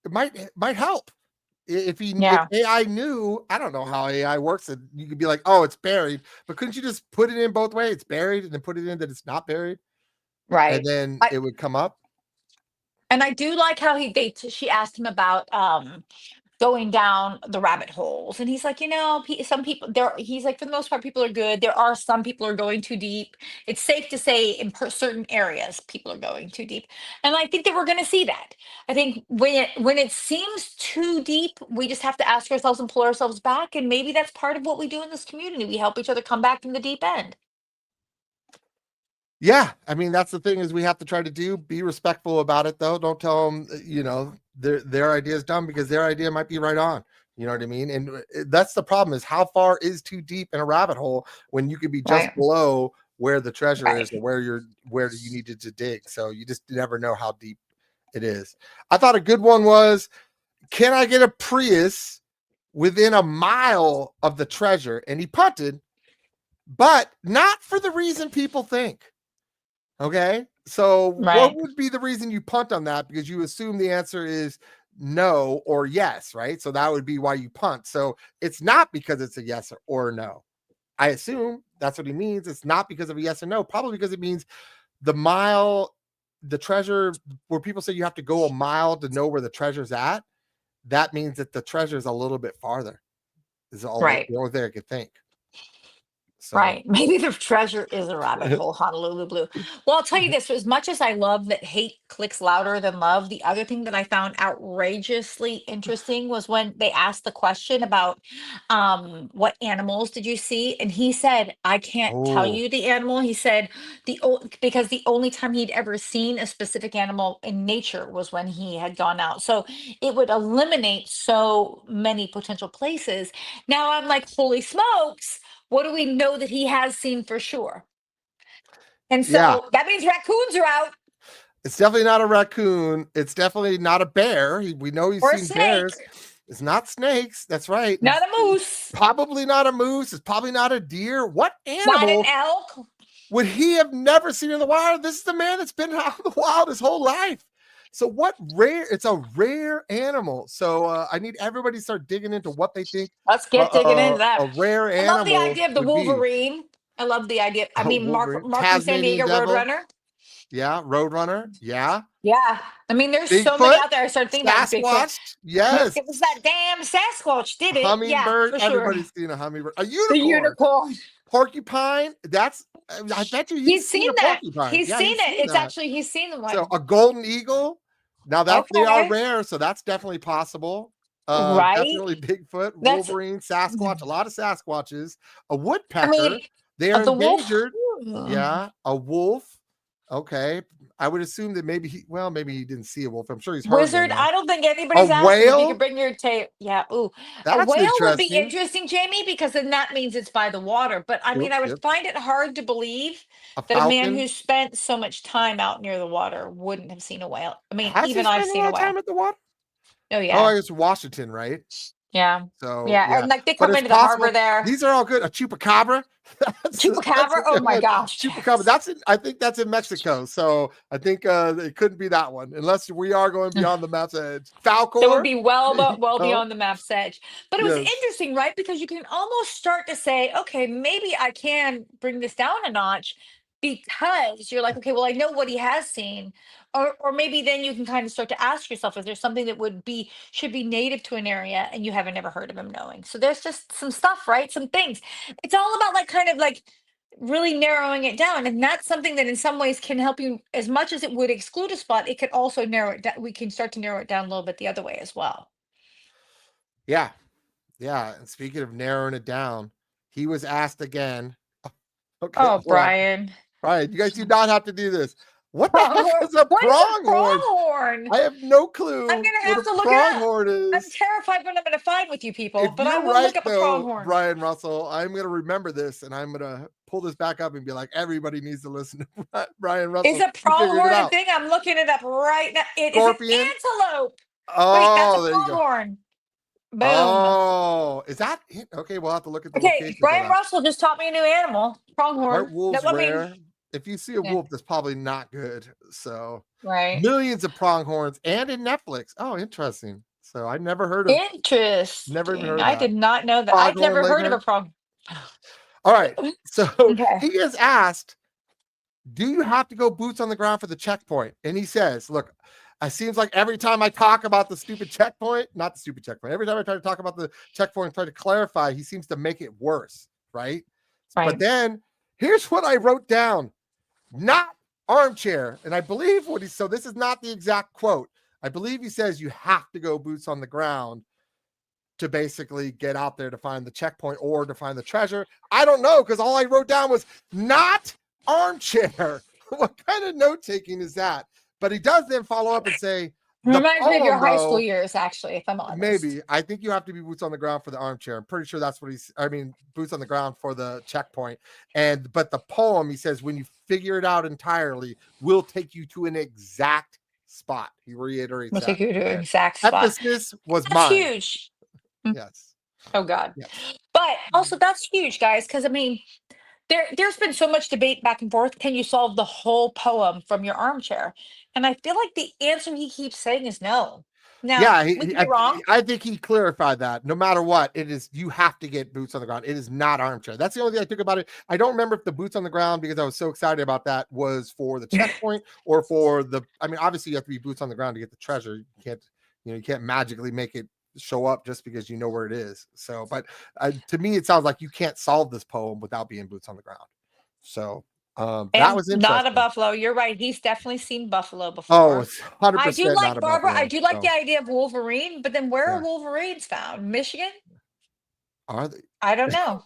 Speaker 2: it might help if
Speaker 1: yeah,
Speaker 2: AI knew. I don't know how AI works, and you could be like, oh, it's buried, but couldn't you just put it in both ways? It's buried, and then put it in that it's not buried, and
Speaker 1: right.
Speaker 2: then
Speaker 1: I
Speaker 2: it would come up.
Speaker 1: and I do like how she asked him about going down the rabbit holes. And he's like, some people there, he's like, for the most part, people are good. There are some people are going too deep. It's safe to say in certain areas, people are going too deep. And I think that we're going to see that. I think when it seems too deep, we just have to ask ourselves and pull ourselves back. And maybe that's part of what we do in this community. We help each other come back from the deep end.
Speaker 2: Yeah, I mean that's the thing is we have to try to be respectful about it though. Don't tell them their idea is dumb because their idea might be right on. You know what I mean? And that's the problem is how far is too deep in a rabbit hole when you could be just
Speaker 1: Right.
Speaker 2: below where the treasure
Speaker 1: Right.
Speaker 2: is or where you needed to dig. So you just never know how deep it is. I thought a good one was, can I get a Prius within a mile of the treasure? And he punted, but not for the reason people think. Okay. So what
Speaker 1: Right.
Speaker 2: would be the reason you punt on that? Because you assume the answer is no or yes, right? So that would be why you punt. So it's not because it's a yes or no. I assume that's what he means. It's not because of a yes or no, probably because it means the mile, the treasure, where people say you have to go a mile to know where the treasure's at. That means that the treasure is a little bit farther, is all
Speaker 1: Right.
Speaker 2: the only thing I could think. So
Speaker 1: Right. Maybe the treasure is a rabbit hole, Honolulu Blue. Well, I'll tell you this, as much as I love that hate clicks louder than love, the other thing that I found outrageously interesting was when they asked the question about what animals did you see? And he said, I can't tell
Speaker 2: oh
Speaker 1: you the animal. He said because the only time he'd ever seen a specific animal in nature was when he had gone out. So it would eliminate so many potential places. Now I'm like, holy smokes, what do we know that he has seen for sure? And
Speaker 2: yeah.
Speaker 1: so that means raccoons are out,
Speaker 2: It's definitely not a raccoon. It's definitely not a bear. We know he's
Speaker 1: or a
Speaker 2: seen bears.
Speaker 1: snake,
Speaker 2: It's not snakes. That's right.
Speaker 1: not a
Speaker 2: It's
Speaker 1: moose,
Speaker 2: probably not a moose. It's probably not a deer. What
Speaker 1: not an
Speaker 2: animal
Speaker 1: elk.
Speaker 2: would he have never seen in the wild? This is the man that's been out in the wild his whole life. So what rare? It's a rare animal. So I need everybody to start digging into what they think
Speaker 1: Let's get digging into
Speaker 2: a
Speaker 1: that.
Speaker 2: rare
Speaker 1: I love the
Speaker 2: animal
Speaker 1: idea of the
Speaker 2: would be.
Speaker 1: Wolverine. I love the idea. I mean,
Speaker 2: Wolverine,
Speaker 1: Mark from San
Speaker 2: Tasmanian
Speaker 1: Diego
Speaker 2: devil.
Speaker 1: Roadrunner.
Speaker 2: Yeah, Roadrunner. Yeah,
Speaker 1: Yeah. I mean, there's so many
Speaker 2: Bigfoot,
Speaker 1: out there. I started thinking about Bigfoot.
Speaker 2: Sasquatch. Yes,
Speaker 1: It was that damn Sasquatch did it. Yeah,
Speaker 2: hummingbird.
Speaker 1: for sure.
Speaker 2: Everybody's seen a hummingbird. A
Speaker 1: The
Speaker 2: unicorn,
Speaker 1: unicorn.
Speaker 2: porcupine. That's. I bet you he's
Speaker 1: He's
Speaker 2: seen
Speaker 1: seen
Speaker 2: a
Speaker 1: that.
Speaker 2: porcupine.
Speaker 1: He's
Speaker 2: Yeah,
Speaker 1: seen
Speaker 2: he's
Speaker 1: it.
Speaker 2: seen
Speaker 1: It's
Speaker 2: that.
Speaker 1: actually, he's seen the
Speaker 2: So
Speaker 1: one.
Speaker 2: a golden eagle. Now that they are
Speaker 1: Okay.
Speaker 2: rare, so that's definitely possible.
Speaker 1: Right.
Speaker 2: Definitely Bigfoot,
Speaker 1: That's,
Speaker 2: Wolverine, Sasquatch. A lot of Sasquatches. A
Speaker 1: I mean,
Speaker 2: woodpecker. They are
Speaker 1: the wolf.
Speaker 2: endangered.
Speaker 1: Hmm.
Speaker 2: Yeah, a wolf. Okay, I would assume that maybe maybe he didn't see a wolf. I'm sure he's heard one
Speaker 1: Wizard,
Speaker 2: though.
Speaker 1: I don't think
Speaker 2: A
Speaker 1: anybody's asked him if you could
Speaker 2: whale?
Speaker 1: bring your tail. Yeah, ooh. A
Speaker 2: That's
Speaker 1: whale would be
Speaker 2: interesting.
Speaker 1: interesting, Jamie, because then that means it's by the water. But I mean,
Speaker 2: Yep,
Speaker 1: I would
Speaker 2: yep.
Speaker 1: find it hard to believe
Speaker 2: A
Speaker 1: that a man
Speaker 2: falcon.
Speaker 1: who spent so much time out near the water wouldn't have seen a whale. I mean,
Speaker 2: Has he
Speaker 1: even I've
Speaker 2: spent a
Speaker 1: seen
Speaker 2: lot
Speaker 1: a
Speaker 2: of time
Speaker 1: whale.
Speaker 2: at the water?
Speaker 1: Oh,
Speaker 2: Oh,
Speaker 1: yeah.
Speaker 2: I guess Washington, right?
Speaker 1: Yeah.
Speaker 2: So
Speaker 1: Yeah.
Speaker 2: yeah,
Speaker 1: And like they
Speaker 2: but
Speaker 1: come
Speaker 2: it's
Speaker 1: into the harbor
Speaker 2: possible.
Speaker 1: there.
Speaker 2: These are all good. A chupacabra. That's
Speaker 1: Chupacabra.
Speaker 2: a
Speaker 1: Oh
Speaker 2: good
Speaker 1: my
Speaker 2: one.
Speaker 1: gosh.
Speaker 2: Chupacabra.
Speaker 1: Yes.
Speaker 2: I think that's in Mexico. So I think it couldn't be that one unless we are going beyond the map's edge.
Speaker 1: That would
Speaker 2: Falcor.
Speaker 1: be
Speaker 2: There you
Speaker 1: well
Speaker 2: go.
Speaker 1: beyond the map's edge. But it was
Speaker 2: Yes.
Speaker 1: interesting, right? Because you can almost start to say, okay, maybe I can bring this down a notch because you're like, okay, well, I know what he has seen. Or maybe then you can kind of start to ask yourself, is there something that should be native to an area and you haven't never heard of him knowing? So there's just some stuff, right? Some things. It's all about like kind of like really narrowing it down, and that's something that in some ways can help you. As much as it would exclude a spot, it could also narrow it down. We can start to narrow it down a little bit the other way as well.
Speaker 2: Yeah. Yeah. And speaking of narrowing it down, he was asked again. Okay,
Speaker 1: Oh,
Speaker 2: hold on.
Speaker 1: Brian.
Speaker 2: All right, you guys do not have to do this. What the heck
Speaker 1: Pronghorn.
Speaker 2: is a
Speaker 1: What is a
Speaker 2: pronghorn?
Speaker 1: pronghorn?
Speaker 2: I have no
Speaker 1: I'm
Speaker 2: clue
Speaker 1: gonna
Speaker 2: what
Speaker 1: have
Speaker 2: a
Speaker 1: to look it up.
Speaker 2: pronghorn
Speaker 1: I'm
Speaker 2: is.
Speaker 1: terrified what I'm gonna find with you people,
Speaker 2: If
Speaker 1: but I
Speaker 2: you're
Speaker 1: will
Speaker 2: right,
Speaker 1: look up a
Speaker 2: though,
Speaker 1: pronghorn.
Speaker 2: Brian Russell, I'm going to remember this and I'm going to pull this back up and be like, everybody needs to listen to Brian
Speaker 1: Is
Speaker 2: Russell.
Speaker 1: a
Speaker 2: He figured it
Speaker 1: pronghorn a
Speaker 2: out.
Speaker 1: thing? I'm looking it up right now. It is an
Speaker 2: Scorpion.
Speaker 1: antelope. Wait, that's a
Speaker 2: Oh, there you go.
Speaker 1: pronghorn. Boom.
Speaker 2: Oh, is that it? Okay, we'll have to look at the
Speaker 1: Okay,
Speaker 2: location for
Speaker 1: Brian
Speaker 2: that.
Speaker 1: Russell just taught me a new animal, pronghorn.
Speaker 2: White
Speaker 1: No,
Speaker 2: wolf's
Speaker 1: I mean,
Speaker 2: rare. If you see a
Speaker 1: yeah,
Speaker 2: wolf, that's probably not good. So,
Speaker 1: right.
Speaker 2: millions of pronghorns and in Netflix. Oh, interesting. So, I never even
Speaker 1: Interesting.
Speaker 2: heard of
Speaker 1: I
Speaker 2: that.
Speaker 1: did not know that. I've
Speaker 2: Foghorn
Speaker 1: never heard of a
Speaker 2: leghorn.
Speaker 1: prong.
Speaker 2: All right. So,
Speaker 1: Okay.
Speaker 2: he is asked, do you have to go boots on the ground for the checkpoint? And he says, look, It seems like every time I talk about the stupid checkpoint, not the stupid checkpoint, every time I try to talk about the checkpoint and try to clarify, he seems to make it worse, right? But
Speaker 1: Right.
Speaker 2: then here's what I wrote down. Not armchair. And I believe what he, so this is not the exact quote. I believe he says you have to go boots on the ground to basically get out there to find the checkpoint or to find the treasure. I don't know, because all I wrote down was not armchair. What kind of note taking is that? But he does then follow up and say, the
Speaker 1: Reminds me of your
Speaker 2: poem,
Speaker 1: high school
Speaker 2: though,
Speaker 1: years, actually, if I'm honest.
Speaker 2: maybe. I think you have to be boots on the ground for the armchair. I'm pretty sure that's what he's, I mean, boots on the ground for the checkpoint. And, but the poem, he says, when you figure it out entirely, will take you to an exact spot. He reiterates
Speaker 1: We'll
Speaker 2: that.
Speaker 1: take you to an
Speaker 2: Again.
Speaker 1: exact spot.
Speaker 2: Emphasis was
Speaker 1: That's
Speaker 2: mine.
Speaker 1: huge.
Speaker 2: Yes.
Speaker 1: Oh God.
Speaker 2: Yes.
Speaker 1: But also that's huge, guys, because I mean, there's been so much debate back and forth. Can you solve the whole poem from your armchair? And I feel like the answer he keeps saying is no. Now,
Speaker 2: Yeah,
Speaker 1: we can be wrong.
Speaker 2: I think he clarified that no matter what, it is, you have to get boots on the ground. It is not armchair. That's the only thing I took about it. I don't remember if the boots on the ground, because I was so excited about that, was for the checkpoint or for the, I mean, obviously you have to be boots on the ground to get the treasure. You can't, you can't magically make it show up just because you know where it is. So, but to me, it sounds like you can't solve this poem without being boots on the ground. So, that
Speaker 1: And
Speaker 2: was
Speaker 1: not a
Speaker 2: interesting.
Speaker 1: buffalo. You're right. He's definitely seen buffalo
Speaker 2: Oh,
Speaker 1: before.
Speaker 2: it's
Speaker 1: I do
Speaker 2: 100% not
Speaker 1: like
Speaker 2: a
Speaker 1: Barbara. I
Speaker 2: buffalo.
Speaker 1: do like
Speaker 2: So,
Speaker 1: the idea of Wolverine, but then where are
Speaker 2: yeah.
Speaker 1: Wolverines found? Michigan?
Speaker 2: Are they?
Speaker 1: I don't know.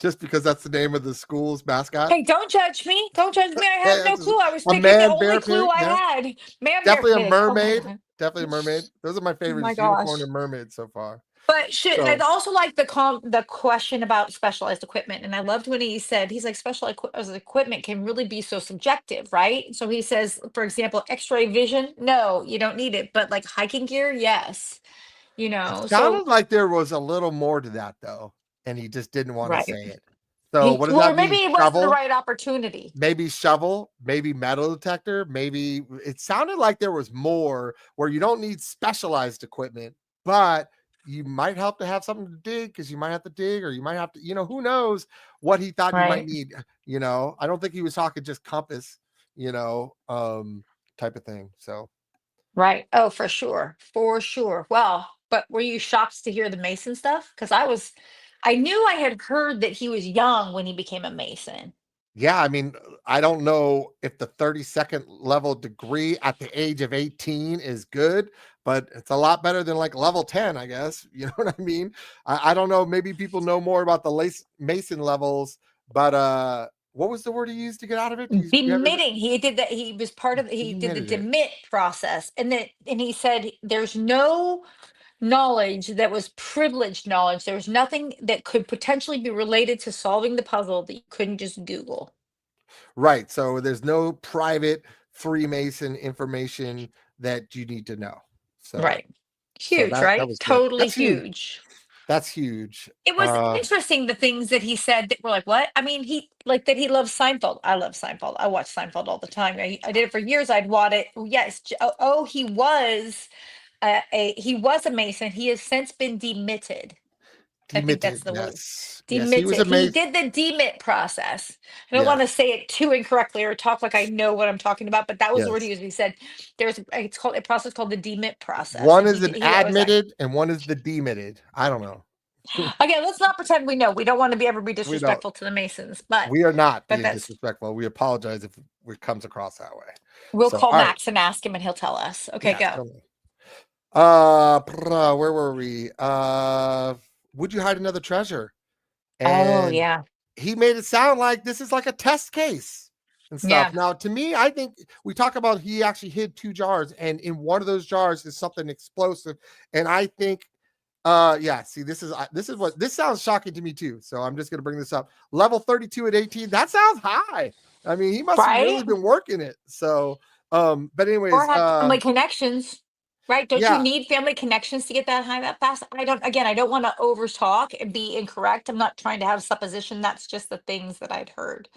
Speaker 2: Just because that's the name of the school's mascot?
Speaker 1: Hey, don't judge me. Don't judge me. I have
Speaker 2: Yeah,
Speaker 1: no clue. I was
Speaker 2: a
Speaker 1: picking the
Speaker 2: man
Speaker 1: only
Speaker 2: bear
Speaker 1: clue
Speaker 2: pig.
Speaker 1: I
Speaker 2: Yeah,
Speaker 1: had. Man bear
Speaker 2: definitely a
Speaker 1: pig. Oh
Speaker 2: mermaid.
Speaker 1: God.
Speaker 2: Definitely a mermaid. Those are my
Speaker 1: Oh my
Speaker 2: favorites: unicorn
Speaker 1: gosh.
Speaker 2: and mermaid so far.
Speaker 1: But should and I
Speaker 2: So
Speaker 1: also like the question about specialized equipment. And I loved when he said he's like specialized equipment can really be so subjective, right? So he says, for example, X-ray vision, no, you don't need it. But like hiking gear, yes.
Speaker 2: it
Speaker 1: So
Speaker 2: sounded like there was a little more to that, though, and he just didn't want to
Speaker 1: right.
Speaker 2: say it. So what does
Speaker 1: Or
Speaker 2: that
Speaker 1: maybe
Speaker 2: mean?
Speaker 1: it wasn't the
Speaker 2: Shovel?
Speaker 1: right opportunity.
Speaker 2: Maybe shovel, maybe metal detector, maybe it sounded like there was more where you don't need specialized equipment, but you might help to have something to dig, because you might have to dig, or you might have to, who knows what he thought you might
Speaker 1: Right.
Speaker 2: need. I don't think he was talking just compass, type of thing. So
Speaker 1: Right. Oh, for sure. For sure. Well, but were you shocked to hear the Mason stuff? Because I knew I had heard that he was young when he became a Mason.
Speaker 2: yeah, I mean, I don't know if the 32nd level degree at the age of 18 is good, but it's a lot better than like level 10, I guess. You know what I mean? I don't know. Maybe people know more about the Mason levels, but what was the word he used to get out of it? Do you have it?
Speaker 1: Demitting. He did that. He was part of he did the
Speaker 2: Demitted it.
Speaker 1: demit process. And he said there's no knowledge that was privileged knowledge. There was nothing that could potentially be related to solving the puzzle that you couldn't just Google.
Speaker 2: Right. So there's no private Freemason information that you need to know. So,
Speaker 1: Right.
Speaker 2: so
Speaker 1: Huge,
Speaker 2: that
Speaker 1: right?
Speaker 2: was good.
Speaker 1: Totally
Speaker 2: That's huge.
Speaker 1: huge.
Speaker 2: That's huge.
Speaker 1: It was interesting the things that he said that were like, what? I mean, he like that he loves Seinfeld. I love Seinfeld. I watch Seinfeld all the time. I did it for years. I'd watch it. Oh, yes. Oh, he was he was a Mason. He has since been demitted. I think that's
Speaker 2: Demitted.
Speaker 1: the word.
Speaker 2: Yes. Yes. He was
Speaker 1: Demitted. He
Speaker 2: amazing.
Speaker 1: did the demit process. I don't
Speaker 2: Yes.
Speaker 1: want to say it too incorrectly or talk like I know what I'm talking about, but that was the word he
Speaker 2: Yes.
Speaker 1: used. He said there's it's called a process called the demit process,
Speaker 2: One
Speaker 1: and
Speaker 2: is an
Speaker 1: he that was that.
Speaker 2: admitted and one is the demitted. I don't know.
Speaker 1: Again, let's not pretend we know. We don't want to be ever be
Speaker 2: We don't.
Speaker 1: disrespectful to the Masons, but
Speaker 2: We are not being
Speaker 1: that's
Speaker 2: disrespectful. We apologize if it comes across that way.
Speaker 1: we'll
Speaker 2: So,
Speaker 1: call
Speaker 2: all right.
Speaker 1: Max and ask him and he'll tell us. Okay,
Speaker 2: Yeah.
Speaker 1: go.
Speaker 2: Where were we? Would you hide another treasure?
Speaker 1: Oh
Speaker 2: And
Speaker 1: yeah.
Speaker 2: he made it sound like this is like a test case and stuff.
Speaker 1: Yeah.
Speaker 2: Now, to me, I think we talk about he actually hid 2 jars, and in one of those jars is something explosive. And I think, yeah, see, this is what this sounds shocking to me too. So I'm just gonna bring this up. Level 32 at 18. That sounds high. I mean, he must have
Speaker 1: Right?
Speaker 2: really been working it. So, but
Speaker 1: Or
Speaker 2: anyways,
Speaker 1: have family connections. Right? Don't you
Speaker 2: yeah,
Speaker 1: need family connections to get that high that fast? I don't want to over talk and be incorrect. I'm not trying to have supposition. That's just the things that I'd heard.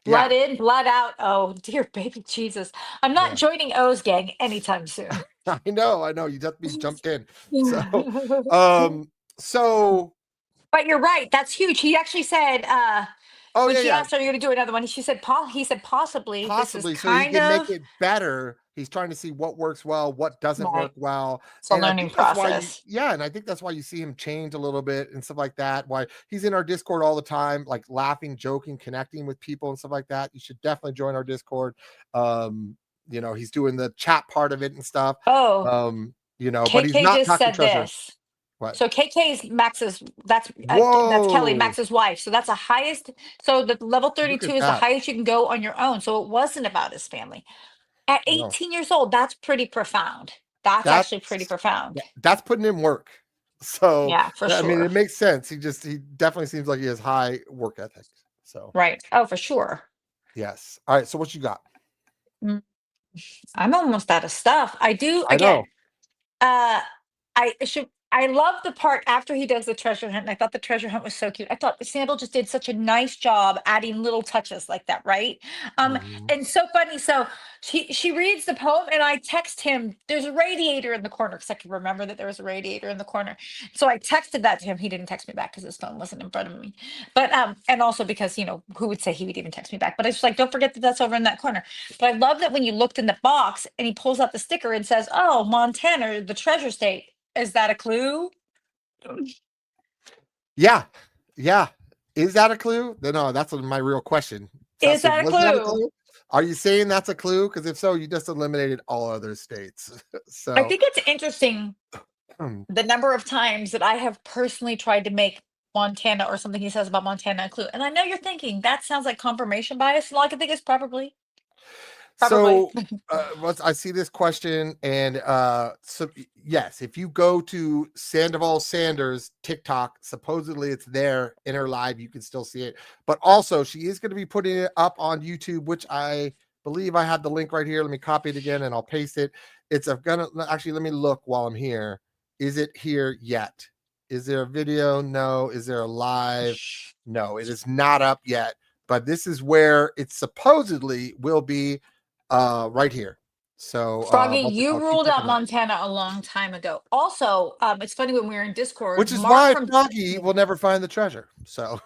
Speaker 2: yeah,
Speaker 1: Blood in, blood out. Oh, dear baby Jesus. I'm not
Speaker 2: yeah.
Speaker 1: joining O's gang anytime soon.
Speaker 2: I know. You just be jumped in. So, um, so,
Speaker 1: But you're right. That's huge. He actually said,
Speaker 2: oh
Speaker 1: when
Speaker 2: yeah,
Speaker 1: she
Speaker 2: yeah.
Speaker 1: asked, "Are you going to do another one?" He said, possibly. This is
Speaker 2: Possibly so he
Speaker 1: kind
Speaker 2: can make
Speaker 1: of
Speaker 2: it better He's trying to see what works well, what doesn't
Speaker 1: Right.
Speaker 2: work well.
Speaker 1: It's a
Speaker 2: And I
Speaker 1: learning
Speaker 2: think that's why
Speaker 1: process.
Speaker 2: and I think that's why you see him change a little bit and stuff like that. Why he's in our Discord all the time, like laughing, joking, connecting with people and stuff like that. You should definitely join our Discord. He's doing the chat part of it and stuff.
Speaker 1: Oh,
Speaker 2: But he's
Speaker 1: KK
Speaker 2: not
Speaker 1: just
Speaker 2: Dr.
Speaker 1: said
Speaker 2: Treasure.
Speaker 1: this.
Speaker 2: What?
Speaker 1: So KK's Max's that's Kelly
Speaker 2: Whoa!
Speaker 1: Max's wife. So that's a highest. So the level
Speaker 2: Look
Speaker 1: 32
Speaker 2: at
Speaker 1: is the
Speaker 2: that.
Speaker 1: highest you can go on your own. So it wasn't about his family. At
Speaker 2: No,
Speaker 1: 18 years old, that's pretty profound. That's actually pretty
Speaker 2: that's
Speaker 1: profound.
Speaker 2: that's putting in work. So
Speaker 1: Yeah, for
Speaker 2: I mean,
Speaker 1: sure.
Speaker 2: it makes sense. He definitely seems like he has high work ethic. So
Speaker 1: Right. Oh, for sure.
Speaker 2: yes. All right. So what you got?
Speaker 1: Mm, I'm almost out of stuff. I do
Speaker 2: I
Speaker 1: again.
Speaker 2: know.
Speaker 1: Uh, I love the part after he does the treasure hunt, and I thought the treasure hunt was so cute. I thought Sandal just did such a nice job adding little touches like that, right?
Speaker 2: Mhm.
Speaker 1: And so funny. So she reads the poem, and I text him, "There's a radiator in the corner," because I could remember that there was a radiator in the corner. So I texted that to him. He didn't text me back because his phone wasn't in front of me. But and also because who would say he would even text me back? But I was like, don't forget that that's over in that corner. But I love that when you looked in the box and he pulls out the sticker and says, "Oh, Montana, the treasure state." Is that a clue?
Speaker 2: Yeah. Yeah. Is that a clue? No, that's my real question.
Speaker 1: Is that a
Speaker 2: Was that a
Speaker 1: clue?
Speaker 2: clue? Are you saying that's a clue? Because if so, you just eliminated all other states.
Speaker 1: I
Speaker 2: So
Speaker 1: think it's interesting the number of times that I have personally tried to make Montana or something he says about Montana a clue. And I know you're thinking that sounds like confirmation bias. And all I can think is probably, probably.
Speaker 2: So, I see this question, and yes, if you go to Sandoval Sanders TikTok, supposedly it's there in her live. You can still see it, but also she is going to be putting it up on YouTube, which I believe I have the link right here. Let me copy it again, and I'll paste it. It's gonna actually let me look while I'm here. Is it here yet? Is there a video? No. Is there a live? No, it is not up yet. But this is where it supposedly will be right here. So,
Speaker 1: Froggy,
Speaker 2: what's it
Speaker 1: you
Speaker 2: called? Keep
Speaker 1: ruled out
Speaker 2: checking that.
Speaker 1: Montana a long time ago. Also, it's funny when we were in Discord,
Speaker 2: Which is
Speaker 1: Mark
Speaker 2: why
Speaker 1: from
Speaker 2: Froggy will never find the treasure. So,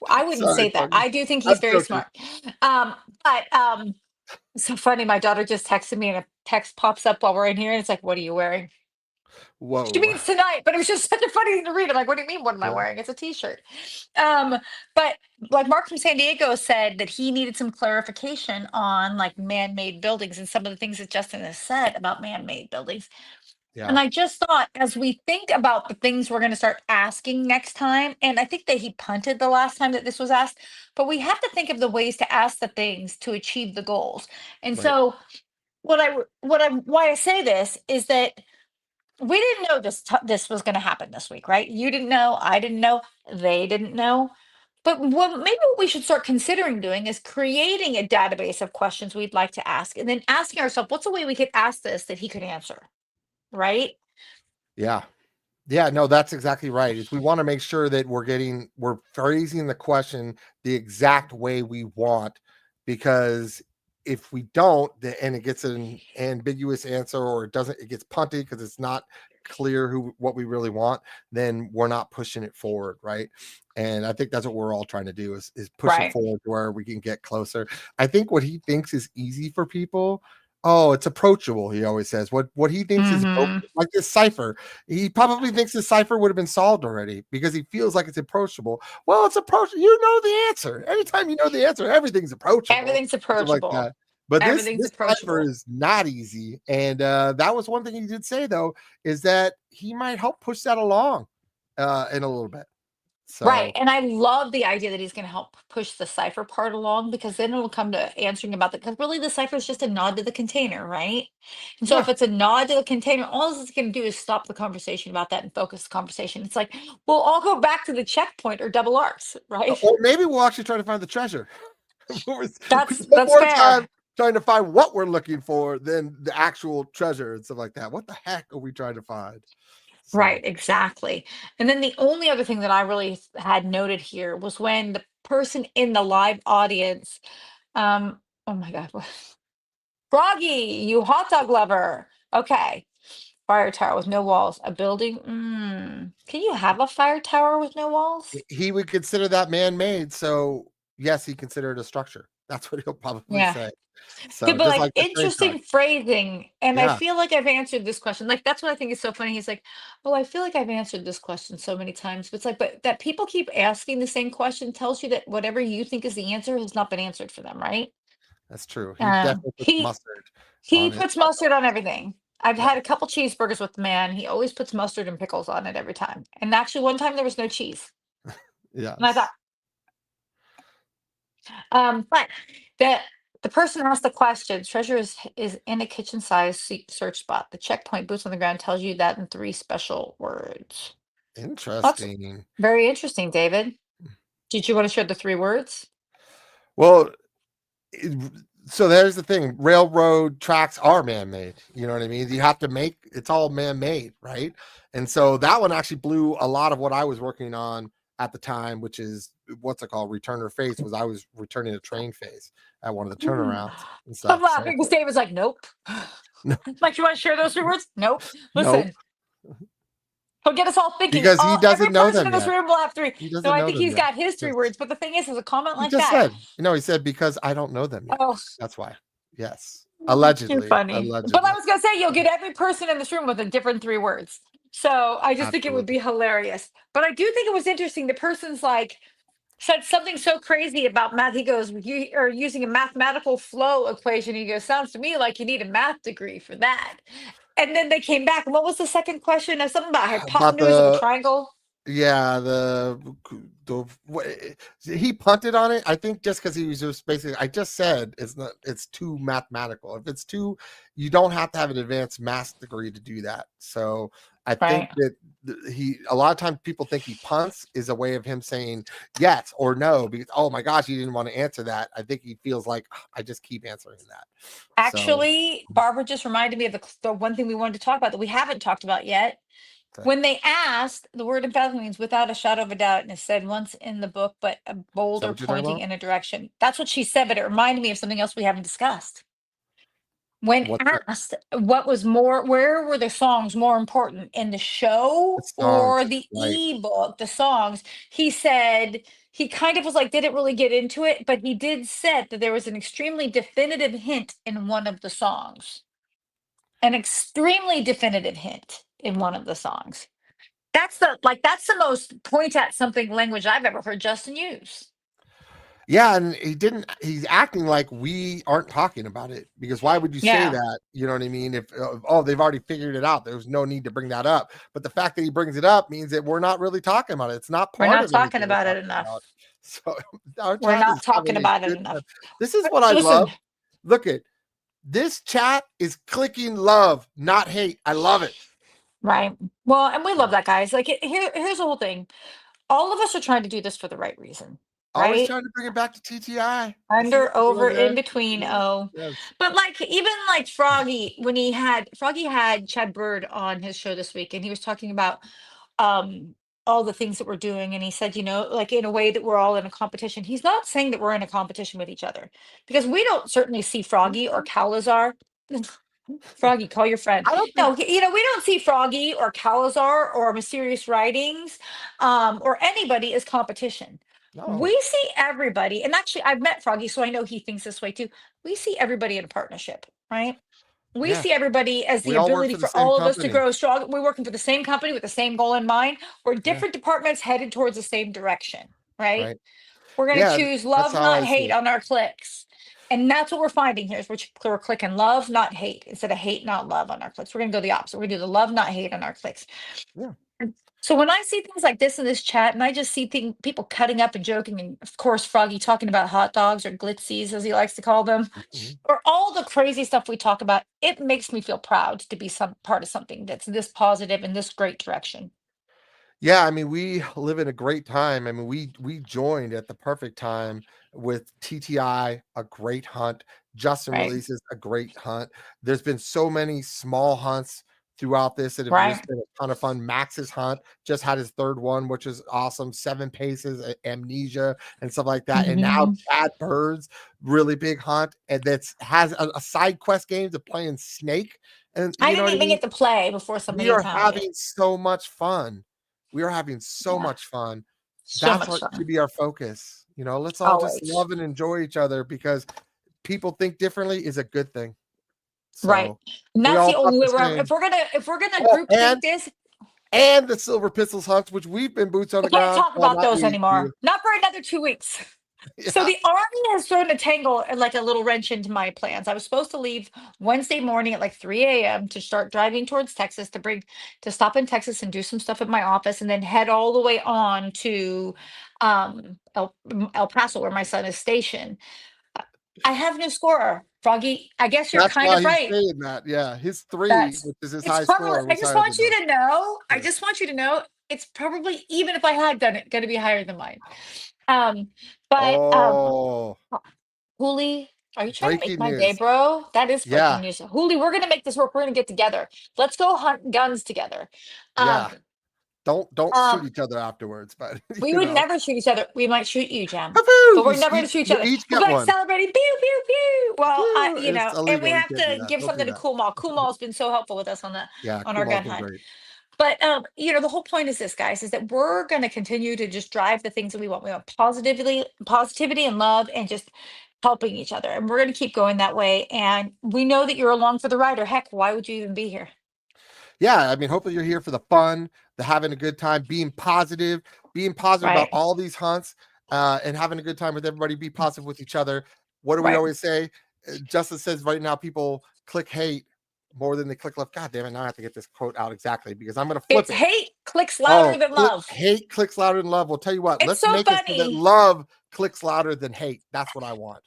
Speaker 1: I wouldn't
Speaker 2: sorry,
Speaker 1: say that.
Speaker 2: Froggy.
Speaker 1: I do think
Speaker 2: I'm
Speaker 1: he's very
Speaker 2: joking.
Speaker 1: smart. But so funny. My daughter just texted me, and a text pops up while we're in here, and it's like, "What are you wearing?" She
Speaker 2: Whoa.
Speaker 1: means tonight, but it was just such a funny thing to read. I'm like, "What do you mean? What am I
Speaker 2: Yeah.
Speaker 1: wearing? It's a t-shirt." Um, but like Mark from San Diego said that he needed some clarification on like man-made buildings and some of the things that Justin has said about man-made buildings. And
Speaker 2: Yeah.
Speaker 1: I just thought, as we think about the things we're going to start asking next time, and I think that he punted the last time that this was asked, but we have to think of the ways to ask the things to achieve the goals. And
Speaker 2: Right.
Speaker 1: so, why I say this is that we didn't know this was going to happen this week, right? You didn't know, I didn't know, they didn't know. But what we should start considering doing is creating a database of questions we'd like to ask, and then asking ourselves, what's a way we could ask this that he could answer, right?
Speaker 2: Yeah. Yeah, no, that's exactly right. Is we want to make sure that we're phrasing the question the exact way we want, because if we don't, and it gets an ambiguous answer, or it gets punted because it's not clear what we really want, then we're not pushing it forward, right? And I think that's what we're all trying to do is push it
Speaker 1: Right.
Speaker 2: forward to where we can get closer. I think what he thinks is easy for people. Oh, it's approachable. He always says what he thinks is
Speaker 1: Hmm.
Speaker 2: like this cipher. He probably thinks the cipher would have been solved already because he feels like it's approachable. Well, it's approachable. You know the answer. Anytime you know the answer, everything's approachable.
Speaker 1: Everything's
Speaker 2: Stuff like
Speaker 1: approachable.
Speaker 2: that. But this
Speaker 1: Everything's
Speaker 2: this cipher
Speaker 1: approachable.
Speaker 2: is not easy. And that was one thing he did say though, is that he might help push that along in a little bit.
Speaker 1: Right.
Speaker 2: So
Speaker 1: And I love the idea that he's going to help push the cipher part along, because then it'll come to answering about the, because really the cipher is just a nod to the container, right? And so if
Speaker 2: yeah.
Speaker 1: it's a nod to the container, all this is going to do is stop the conversation about that and focus the conversation. It's like, we'll all go back to the checkpoint or double arcs, right?
Speaker 2: Or maybe we'll actually try to find the treasure. we spend
Speaker 1: That's
Speaker 2: more time
Speaker 1: fair.
Speaker 2: trying to find what we're looking for than the actual treasure and stuff like that. What the heck are we trying to find?
Speaker 1: Right,
Speaker 2: So
Speaker 1: exactly. And then the only other thing that I really had noted here was when the person in the live audience, oh my God, Froggy, you hot dog lover. Okay. Fire tower with no walls. A building. Can you have a fire tower with no walls?
Speaker 2: he would consider that man-made. So yes, he considered a structure. That's what he'll probably
Speaker 1: Yeah.
Speaker 2: say.
Speaker 1: He'll
Speaker 2: So
Speaker 1: be
Speaker 2: just
Speaker 1: like,
Speaker 2: like the train talk.
Speaker 1: interesting phrasing. And I
Speaker 2: Yeah,
Speaker 1: feel like I've answered this question. Like, that's what I think is so funny. He's like, oh, I feel like I've answered this question so many times. But it's like, but that people keep asking the same question tells you that whatever you think is the answer has not been answered for them, right?
Speaker 2: that's true. He
Speaker 1: Um,
Speaker 2: definitely puts
Speaker 1: he
Speaker 2: mustard
Speaker 1: he
Speaker 2: on his
Speaker 1: puts
Speaker 2: hot
Speaker 1: mustard
Speaker 2: dog.
Speaker 1: on everything. I've
Speaker 2: Yeah.
Speaker 1: had a couple cheeseburgers with the man. He always puts mustard and pickles on it every time. And actually, one time there was no cheese. And I thought,
Speaker 2: Yes.
Speaker 1: but the the person asked the question. Treasure is in a kitchen size search spot. The checkpoint boots on the ground tells you that in three special words. That's
Speaker 2: Interesting.
Speaker 1: very interesting, David. Did you want to share the three words?
Speaker 2: Well, it- so there's the thing. Railroad tracks are man-made. You know what I mean? You have to make it's all man-made, right? And so that one actually blew a lot of what I was working on at the time, which is what's it called? Returner face was I was returning a train face at one of the
Speaker 1: Hmm.
Speaker 2: turnarounds and
Speaker 1: I'm
Speaker 2: stuff. So
Speaker 1: laughing because David's like, nope.
Speaker 2: no,
Speaker 1: Like, you want to share those three words? Nope.
Speaker 2: no,
Speaker 1: Listen, he'll get us all thinking.
Speaker 2: because he
Speaker 1: All every
Speaker 2: doesn't know
Speaker 1: person
Speaker 2: them
Speaker 1: in this
Speaker 2: yet.
Speaker 1: room will have three.
Speaker 2: He
Speaker 1: No,
Speaker 2: doesn't
Speaker 1: I
Speaker 2: know
Speaker 1: think
Speaker 2: them
Speaker 1: he's
Speaker 2: yet.
Speaker 1: got his three
Speaker 2: Yes.
Speaker 1: words. But the thing is a comment
Speaker 2: He
Speaker 1: like
Speaker 2: just
Speaker 1: that.
Speaker 2: said, he said because I don't know them yet.
Speaker 1: Oh,
Speaker 2: That's why. Yes.
Speaker 1: you're
Speaker 2: Allegedly.
Speaker 1: funny. But I
Speaker 2: Allegedly.
Speaker 1: was gonna say you'll get every person in this room with a different three words. So I just think it would
Speaker 2: Absolutely.
Speaker 1: be hilarious. But I do think it was interesting. The person's like said something so crazy about math. He goes, you are using a mathematical flow equation. He goes, sounds to me like you need a math degree for that. And then they came back. What was the second question? Something about
Speaker 2: About
Speaker 1: hypotenuse of a
Speaker 2: the
Speaker 1: triangle.
Speaker 2: Yeah, the he punted on it. I think just because he was just basically. I just said it's not. It's too mathematical. If it's too, you don't have to have an advanced math degree to do that. So I think
Speaker 1: Right.
Speaker 2: that he. A lot of times people think he punts is a way of him saying yes or no because oh my gosh, he didn't want to answer that. I think he feels like I just keep answering that. So
Speaker 1: Actually, Barbara just reminded me of the one thing we wanted to talk about that we haven't talked about yet.
Speaker 2: okay.
Speaker 1: When they asked, the word emphatically means without a shadow of a doubt, and it's said once in the book, but a
Speaker 2: Is that
Speaker 1: boulder
Speaker 2: what you're talking
Speaker 1: pointing
Speaker 2: about?
Speaker 1: in a direction. That's what she said, but it reminded me of something else we haven't discussed. When
Speaker 2: What's that?
Speaker 1: asked what was more, where were the songs more important in the show
Speaker 2: It's
Speaker 1: or
Speaker 2: songs,
Speaker 1: the
Speaker 2: right?
Speaker 1: ebook, the songs, he said he kind of was like, didn't really get into it, but he did said that there was an extremely definitive hint in one of the songs. An extremely definitive hint in one of the songs. That's the most point at something language I've ever heard Justin use.
Speaker 2: Yeah, and he didn't he's acting like we aren't talking about it because why would you say
Speaker 1: Yeah,
Speaker 2: that? You know what I mean? If oh, they've already figured it out. There's no need to bring that up. But the fact that he brings it up means that we're not really talking about it. It's not
Speaker 1: we're
Speaker 2: part
Speaker 1: not
Speaker 2: of
Speaker 1: talking
Speaker 2: anything we're
Speaker 1: about it
Speaker 2: talking about.
Speaker 1: enough.
Speaker 2: So our
Speaker 1: We're
Speaker 2: chat
Speaker 1: not
Speaker 2: is
Speaker 1: talking
Speaker 2: having a
Speaker 1: about it
Speaker 2: good
Speaker 1: enough.
Speaker 2: time. This is what I
Speaker 1: Listen,
Speaker 2: love. Look at this chat is clicking love, not hate. I love it.
Speaker 1: right? Well, and we love
Speaker 2: So
Speaker 1: that, guys. Like, here's the whole thing. All of us are trying to do this for the right reason,
Speaker 2: always
Speaker 1: right?
Speaker 2: trying to bring it back to TTI. This is what
Speaker 1: Under,
Speaker 2: we're
Speaker 1: over,
Speaker 2: doing,
Speaker 1: in
Speaker 2: man.
Speaker 1: between.
Speaker 2: Yes,
Speaker 1: Oh,
Speaker 2: yes.
Speaker 1: but like even like Froggy, when Froggy had Chad Bird on his show this week, and he was talking about um all the things that we're doing, and he said, like in a way that we're all in a competition. He's not saying that we're in a competition with each other because we don't certainly see Froggy or Calazar. Froggy, call your friend.
Speaker 2: I don't think
Speaker 1: No, we don't see Froggy or Calazar or Mysterious Writings, or anybody as competition.
Speaker 2: no.
Speaker 1: We see everybody, and actually, I've met Froggy, so I know he thinks this way too. We see everybody in a partnership, right? We
Speaker 2: Yeah.
Speaker 1: see everybody as the
Speaker 2: We all work
Speaker 1: ability
Speaker 2: for the
Speaker 1: for
Speaker 2: same
Speaker 1: all of us to
Speaker 2: company,
Speaker 1: grow strong. We're working for the same company with the same goal in mind. We're
Speaker 2: yeah,
Speaker 1: different departments headed towards the same direction, right?
Speaker 2: right.
Speaker 1: We're going to
Speaker 2: Yeah,
Speaker 1: choose
Speaker 2: that's
Speaker 1: love,
Speaker 2: how
Speaker 1: not
Speaker 2: I see
Speaker 1: hate
Speaker 2: it.
Speaker 1: on our clicks. And that's what we're finding here is we're clicking love, not hate, instead of hate, not love on our clicks. We're going to go the opposite. We're going to do the love, not hate on our clicks.
Speaker 2: Yeah,
Speaker 1: So when I see things like this in this chat, and I just see people cutting up and joking, and of course Froggy talking about hot dogs or glitzies, as he likes to call them,
Speaker 2: mhm.
Speaker 1: or all the crazy stuff we talk about, it makes me feel proud to be some part of something that's this positive in this great direction.
Speaker 2: Yeah, I mean, we live in a great time. I mean, we joined at the perfect time with TTI, a great hunt. Justin
Speaker 1: Right.
Speaker 2: releases a great hunt. There's been so many small hunts throughout this that have
Speaker 1: Right.
Speaker 2: just been a ton of fun. Max's hunt just had his third one, which is awesome. 7 paces, amnesia, and stuff like that. And now
Speaker 1: Hmm.
Speaker 2: Chad Bird's really big hunt, and that's has a side quest game to playing Snake. And
Speaker 1: I
Speaker 2: you know
Speaker 1: didn't
Speaker 2: what I
Speaker 1: even
Speaker 2: mean?
Speaker 1: get to play before
Speaker 2: We
Speaker 1: somebody
Speaker 2: are
Speaker 1: found it.
Speaker 2: having so much fun. We are having so
Speaker 1: Yeah.
Speaker 2: much fun.
Speaker 1: So
Speaker 2: That's
Speaker 1: much
Speaker 2: what should
Speaker 1: fun.
Speaker 2: be our focus. You know, let's all just
Speaker 1: Always.
Speaker 2: love and enjoy each other because people think differently is a good thing.
Speaker 1: Right.
Speaker 2: So
Speaker 1: And
Speaker 2: we
Speaker 1: that's
Speaker 2: all
Speaker 1: the
Speaker 2: thought
Speaker 1: only way
Speaker 2: the
Speaker 1: we're
Speaker 2: same.
Speaker 1: if we're gonna
Speaker 2: Oh,
Speaker 1: group think this,
Speaker 2: and the Silver Pistols hunts, which we've been boots on
Speaker 1: we
Speaker 2: the
Speaker 1: can't
Speaker 2: ground.
Speaker 1: talk
Speaker 2: Well,
Speaker 1: about
Speaker 2: not
Speaker 1: those
Speaker 2: we, you.
Speaker 1: anymore. Not for another 2 weeks. So
Speaker 2: Yeah.
Speaker 1: the army has thrown a tangle and like a little wrench into my plans. I was supposed to leave Wednesday morning at like 3 a.m. to start driving towards Texas to stop in Texas and do some stuff at my office and then head all the way on to El Paso where my son is stationed. I I have no scorer, Froggy. I guess you're
Speaker 2: That's
Speaker 1: kind
Speaker 2: why
Speaker 1: of
Speaker 2: he's
Speaker 1: right.
Speaker 2: saying that. Yeah. His 3,
Speaker 1: That's
Speaker 2: which is his
Speaker 1: it's
Speaker 2: high
Speaker 1: probably
Speaker 2: score,
Speaker 1: I
Speaker 2: was
Speaker 1: just
Speaker 2: higher
Speaker 1: want
Speaker 2: than
Speaker 1: you
Speaker 2: yours.
Speaker 1: to know, I
Speaker 2: Yeah.
Speaker 1: just want you to know it's probably even if I had done it, gonna be higher than mine. Um, but
Speaker 2: Oh,
Speaker 1: Hooli, are you trying to make
Speaker 2: breaking
Speaker 1: my day,
Speaker 2: news.
Speaker 1: bro? That is breaking
Speaker 2: Yeah.
Speaker 1: news. Hooli, we're gonna make this work. We're gonna get together. Let's go hunt guns together.
Speaker 2: Yeah.
Speaker 1: Um,
Speaker 2: Don't shoot
Speaker 1: um,
Speaker 2: each other afterwards, but
Speaker 1: we
Speaker 2: you
Speaker 1: would
Speaker 2: know.
Speaker 1: never shoot each other. We might shoot you, Jam,
Speaker 2: Hoo-hoo!
Speaker 1: but we're never gonna shoot each
Speaker 2: You
Speaker 1: other.
Speaker 2: each
Speaker 1: We'll
Speaker 2: get
Speaker 1: be like
Speaker 2: one.
Speaker 1: celebrating, pew pew pew. Well,
Speaker 2: Phew, it's
Speaker 1: and we
Speaker 2: illegal. You
Speaker 1: have
Speaker 2: can't do
Speaker 1: to
Speaker 2: that.
Speaker 1: give
Speaker 2: Don't do
Speaker 1: something to
Speaker 2: that.
Speaker 1: Cool Mall. Cool Mall's been so helpful with us on
Speaker 2: Yeah,
Speaker 1: on our
Speaker 2: Kumal's
Speaker 1: gun
Speaker 2: been
Speaker 1: hunt.
Speaker 2: great.
Speaker 1: But the whole point is this, guys, is that we're going to continue to just drive the things that we want. We want positivity and love and just helping each other. And we're going to keep going that way. And we know that you're along for the ride, or heck, why would you even be here?
Speaker 2: Yeah, I mean, hopefully you're here for the fun, the having a good time, being positive about
Speaker 1: Right.
Speaker 2: all these hunts, and having a good time with everybody. Be positive with each other. What do we
Speaker 1: Right.
Speaker 2: always say? Justice says right now people click hate more than they click love. God damn it! Now I have to get this quote out exactly because I'm going to flip
Speaker 1: It's
Speaker 2: it.
Speaker 1: hate clicks louder
Speaker 2: Oh,
Speaker 1: than love.
Speaker 2: hate clicks louder than love. Well, tell you what,
Speaker 1: It's
Speaker 2: let's
Speaker 1: so
Speaker 2: make it so that
Speaker 1: funny.
Speaker 2: love clicks louder than hate. That's what I want.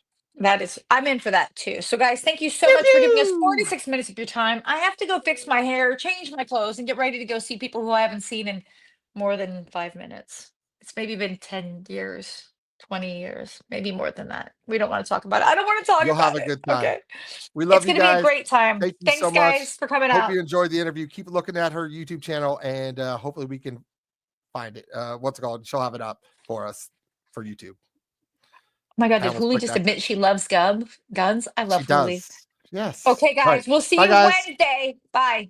Speaker 1: I'm in for that too. So, guys, thank you so
Speaker 2: Pew
Speaker 1: much for giving us
Speaker 2: pew.
Speaker 1: 46 minutes of your time. I have to go fix my hair, change my clothes, and get ready to go see people who I haven't seen in more than 5 minutes. It's maybe been 10 years, 20 years, maybe more than that. We don't want to talk about it. I don't want to talk
Speaker 2: You'll have
Speaker 1: about
Speaker 2: a
Speaker 1: it.
Speaker 2: good time.
Speaker 1: Okay.
Speaker 2: We
Speaker 1: It's
Speaker 2: love you
Speaker 1: going to be a
Speaker 2: guys.
Speaker 1: great time.
Speaker 2: Thank you so
Speaker 1: Thanks,
Speaker 2: much.
Speaker 1: guys, for coming
Speaker 2: Hope
Speaker 1: out.
Speaker 2: you enjoyed the interview. Keep looking at her YouTube channel, and hopefully we can find it. What's it called? She'll have it up for us for YouTube.
Speaker 1: Oh my God,
Speaker 2: I
Speaker 1: did
Speaker 2: almost
Speaker 1: Huli
Speaker 2: clicked
Speaker 1: just
Speaker 2: exit.
Speaker 1: admit she loves guns? I
Speaker 2: She
Speaker 1: love Huli.
Speaker 2: does. Yes.
Speaker 1: Okay,
Speaker 2: All right.
Speaker 1: guys, we'll see
Speaker 2: Bye,
Speaker 1: you
Speaker 2: guys.
Speaker 1: Wednesday. Bye.